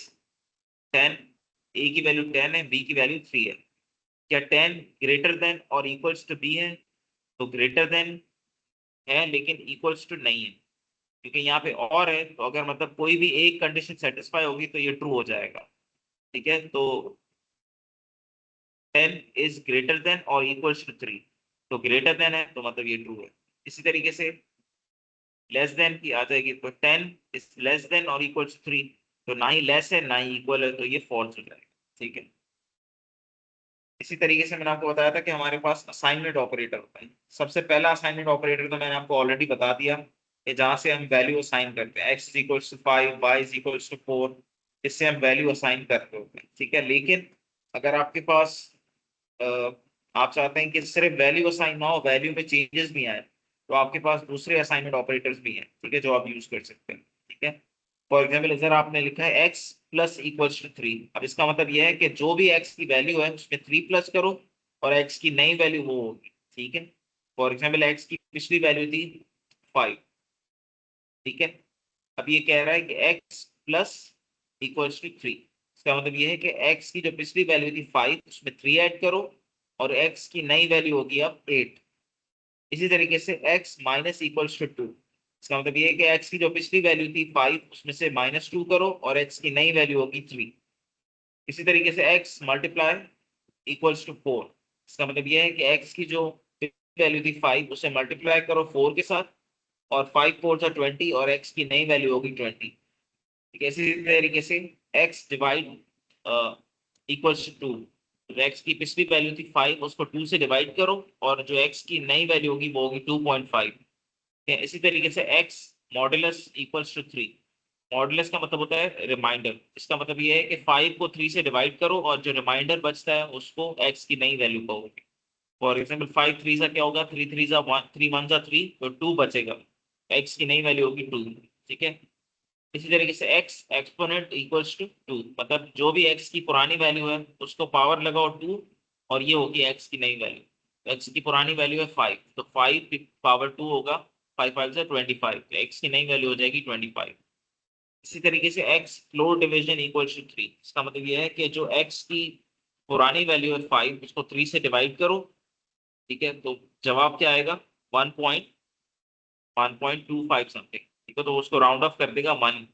[SPEAKER 1] 10 ए की वैल्यू 10 है, बी की वैल्यू 3 है। क्या 10 ग्रेटर देन और इक्वल्स टू बी है? तो ग्रेटर देन है लेकिन इक्वल्स टू नहीं है, क्योंकि यहाँ पे और है, तो अगर मतलब कोई भी एक कंडीशन सेटिस्फाई होगी तो ये ट्रू हो जाएगा। ठीक है, तो 10 इज ग्रेटर देन और इक्वल्स टू 3, तो ग्रेटर देन है तो मतलब ये ट्रू है। इसी तरीके से लेस देन की आ जाएगी, तो 10 इज लेस देन और इक्वल्स टू 3, तो ना ही लेस है ना ही इक्वल है, तो ये फॉल्स हो जाएगा। ठीक है, इसी तरीके से मैंने आपको बताया था कि हमारे पास असाइनमेंट ऑपरेटर होता है। सबसे पहला असाइनमेंट ऑपरेटर तो मैंने आपको ऑलरेडी बता दिया, कि जहां से हम वैल्यू असाइन करते हैं, x is equals to 5, y is equals to 4, इससे हम वैल्यू असाइन करते होते हैं। ठीक है, लेकिन अगर आपके पास अ, आप चाहते हैं कि सिर्फ वैल्यू असाइन ना हो, वैल्यू में चेंजेस भी आए, तो आपके पास दूसरे असाइनमेंट ऑपरेटर्स भी हैं, ठीक है, जो आप यूज कर सकते हैं। ठीक है, फॉर एग्जाम्पल इधर आपने लिखा है एक्स प्लस इक्वल्स टू 3। अब इसका मतलब यह है कि जो भी एक्स की वैल्यू है उसमें 3 प्लस करो और एक्स की नई वैल्यू वो होगी। ठीक है, फॉर एग्जाम्पल एक्स की पिछली वैल्यू थी 5। ठीक है, अब ये कह रहा है कि x प्लस इक्वल्स टू 3, इसका मतलब ये है कि x की जो पिछली वैल्यू थी 5 उसमें 3 ऐड करो और x की नई वैल्यू होगी अब 8। इसी तरीके से x माइनस इक्वल्स टू 2, इसका मतलब ये है कि x की जो पिछली वैल्यू थी 5 उसमें से -2 करो और x की नई वैल्यू होगी 3। इसी तरीके से x मल्टीप्लाई इक्वल्स टू 4, इसका मतलब ये है कि x की जो वैल्यू थी 5 उसे मल्टीप्लाई करो 4 के साथ, और 5 4 जा 20 और x की नई वैल्यू होगी 20। ठीक है, इसी तरीके से x divide equals to 2, x की पिछली वैल्यू थी 5 उसको 2 से डिवाइड करो और जो x की नई वैल्यू होगी वो होगी 2.5। इसी तरीके से x modulus equals to 3, modulus का मतलब होता है रिमाइंडर, इसका मतलब ये है कि 5 को 3 से डिवाइड करो और जो रिमाइंडर बचता है उसको x की नई वैल्यू कहोगे। फॉर एग्जाम्पल 5 3 जा क्या होगा, 3 3 जा 1, 3 1 जा 3, तो 2 बचेगा, x की नई वैल्यू होगी 2। ठीक है, इसी तरीके से x एक्सपोनेंट इक्वल्स टू 2, मतलब जो भी x की पुरानी वैल्यू है उसको पावर लगाओ 2 और ये होगी x की नई वैल्यू। x की पुरानी वैल्यू है 5, तो 5 पावर 2 होगा, 5 5 से 25, तो x की नई वैल्यू हो जाएगी 25। इसी तरीके से x floor division equals to 3, इसका मतलब ये है कि जो x की पुरानी वैल्यू है 5 उसको 3 से डिवाइड करो। ठीक है, तो जवाब क्या आएगा, 1.25 समथिंग। ठीक है, तो उसको राउंड ऑफ कर देगा 1,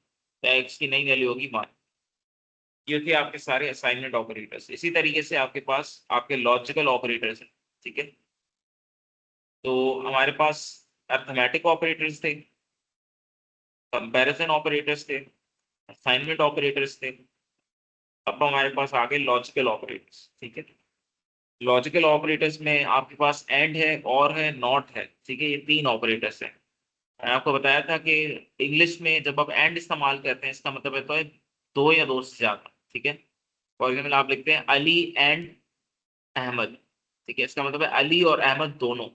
[SPEAKER 1] तो एक्स की नई वैल्यू होगी 1। ये थे आपके सारे असाइनमेंट ऑपरेटर्स। इसी तरीके से आपके पास आपके लॉजिकल ऑपरेटर्स हैं। ठीक है, तो हमारे पास अर्थमेटिक ऑपरेटर्स थे, कंपैरिजन ऑपरेटर्स थे, असाइनमेंट ऑपरेटर्स थे। अब हमारे पास आ गए लॉजिकल ऑपरेटर्स। ठीक है, लॉजिकल ऑपरेटर्स में आपके पास एंड है, और है, नॉट है। ठीक है, ये 3 ऑपरेटर्स हैं। मैंने आपको बताया था कि इंग्लिश में जब आप एंड इस्तेमाल करते हैं इसका मतलब होता है दो या दो से ज्यादा। ठीक है, फॉर एग्जाम्पल आप लिखते हैं अली एंड अहमद। ठीक है, इसका मतलब है अली और अहमद दोनों।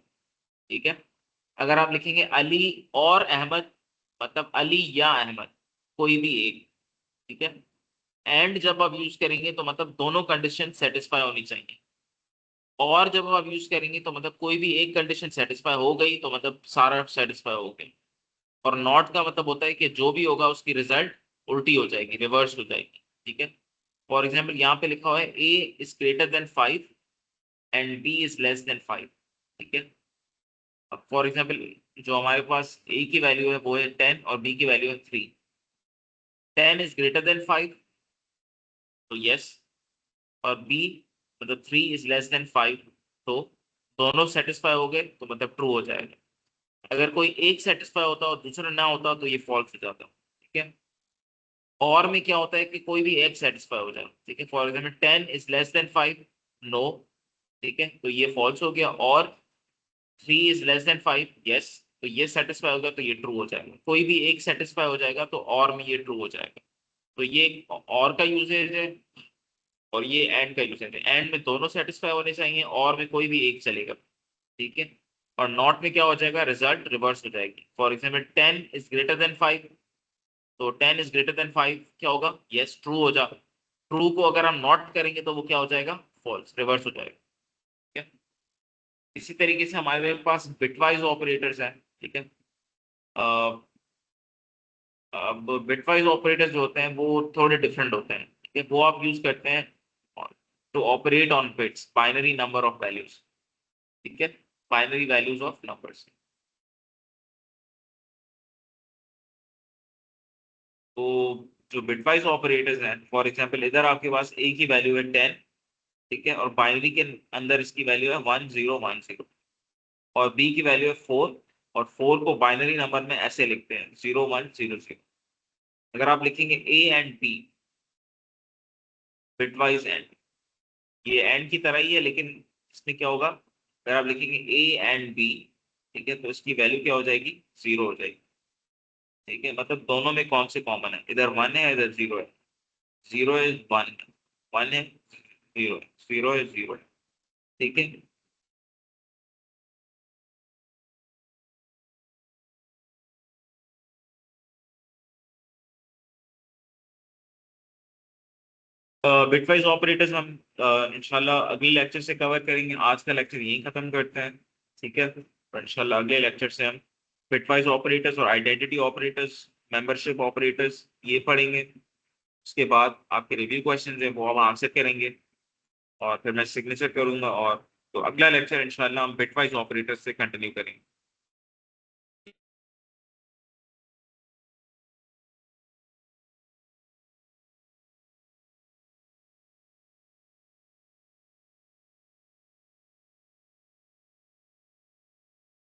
[SPEAKER 1] ठीक है, अगर आप लिखेंगे अली और अहमद, मतलब अली या अहमद, कोई भी एक। ठीक है, एंड जब आप यूज करेंगे तो मतलब दोनों कंडीशन सेटिस्फाई होनी चाहिए, और जब आप यूज करेंगे तो मतलब कोई भी एक कंडीशन सेटिस्फाई हो गई तो मतलब सारा सेटिस्फाई हो गया। और नॉट का मतलब होता है कि जो भी होगा उसकी रिजल्ट उल्टी हो जाएगी, रिवर्स हो जाएगी। ठीक है, फॉर एग्जाम्पल यहाँ पे लिखा हुआ है a is greater than 5 and b is less than 5। ठीक है, अब फॉर एग्जाम्पल जो हमारे पास ए की वैल्यू है वो है 10 और बी की वैल्यू है 3। 10 इज ग्रेटर देन 5, तो यस, और बी मतलब 3 इज लेस देन 5, तो दोनों सेटिस्फाई हो गए तो मतलब ट्रू हो जाएगा। अगर कोई एक सेटिस्फाई होता और दूसरा ना होता तो ये फॉल्स हो जाता। ठीक है, और में क्या होता है कि कोई भी एक सेटिस्फाई हो जाए। ठीक है, for example 10 is less than 5, no. ठीक है, तो ये फॉल्स हो गया। और 3 इज लेस देन 5, यस, तो ये सेटिस्फाई होगा तो ये ट्रू हो जाएगा। कोई भी एक सेटिस्फाई हो जाएगा तो और में ये ट्रू हो जाएगा। तो ये और का यूजेज है और ये एंड का यूजेज है। एंड में दोनों सेटिस्फाई होने चाहिए, और में कोई भी एक चलेगा। ठीक है, और नॉट में क्या हो जाएगा, रिजल्ट रिवर्स हो जाएगी। For example 10 is greater than 5, तो 10 इज ग्रेटर देन 5 क्या होगा, यस, ट्रू हो जा। ट्रू को अगर हम नॉट करेंगे तो वो क्या हो जाएगा, फॉल्स, रिवर्स हो जाएगा। ठीक है, इसी तरीके से हमारे पास बिटवाइज ऑपरेटर्स हैं। ठीक है, अ, अब बिटवाइज ऑपरेटर्स जो होते हैं वो थोड़े डिफरेंट होते हैं। ठीक है, वो आप यूज करते हैं to operate on bits binary number of values, ठीक है, बाइनरी वैल्यूज ऑफ नंबर्स। तो जो बिटवाइज ऑपरेटर्स हैं, फॉर एग्जांपल इधर आपके पास ए की वैल्यू है 10, ठीक है, और बाइनरी के अंदर इसकी वैल्यू है 1010, और बी की वैल्यू है 4, और 4 को बाइनरी नंबर में ऐसे लिखते हैं 0100। अगर आप लिखेंगे a and b bitwise and, ये एंड की तरह ही है, लेकिन इसमें क्या होगा, अगर आप लिखेंगे ए एंड बी, ठीक है, तो इसकी वैल्यू क्या हो जाएगी, 0 हो जाएगी, ठीक है, मतलब दोनों में कौन से कॉमन है, इधर 1 है इधर 0 है, 0 इज 1, 1 है 0 है, 0 इज 0 है, ठीक है। बिटवाइज ऑपरेटर्स हम इंशाल्लाह अगले लेक्चर से कवर करेंगे, आज का लेक्चर यहीं खत्म करते हैं, ठीक है, और इंशाल्लाह अगले लेक्चर से हम बिटवाइज ऑपरेटर्स और आइडेंटिटी ऑपरेटर्स, मेंबरशिप ऑपरेटर्स ये पढ़ेंगे। उसके बाद आपके रिव्यू क्वेश्चंस हैं वो हम आंसर करेंगे, और फिर मैं सिग्नेचर करूंगा, और तो अगला लेक्चर इंशाल्लाह हम बिटवाइज ऑपरेटर्स से कंटिन्यू करेंगे।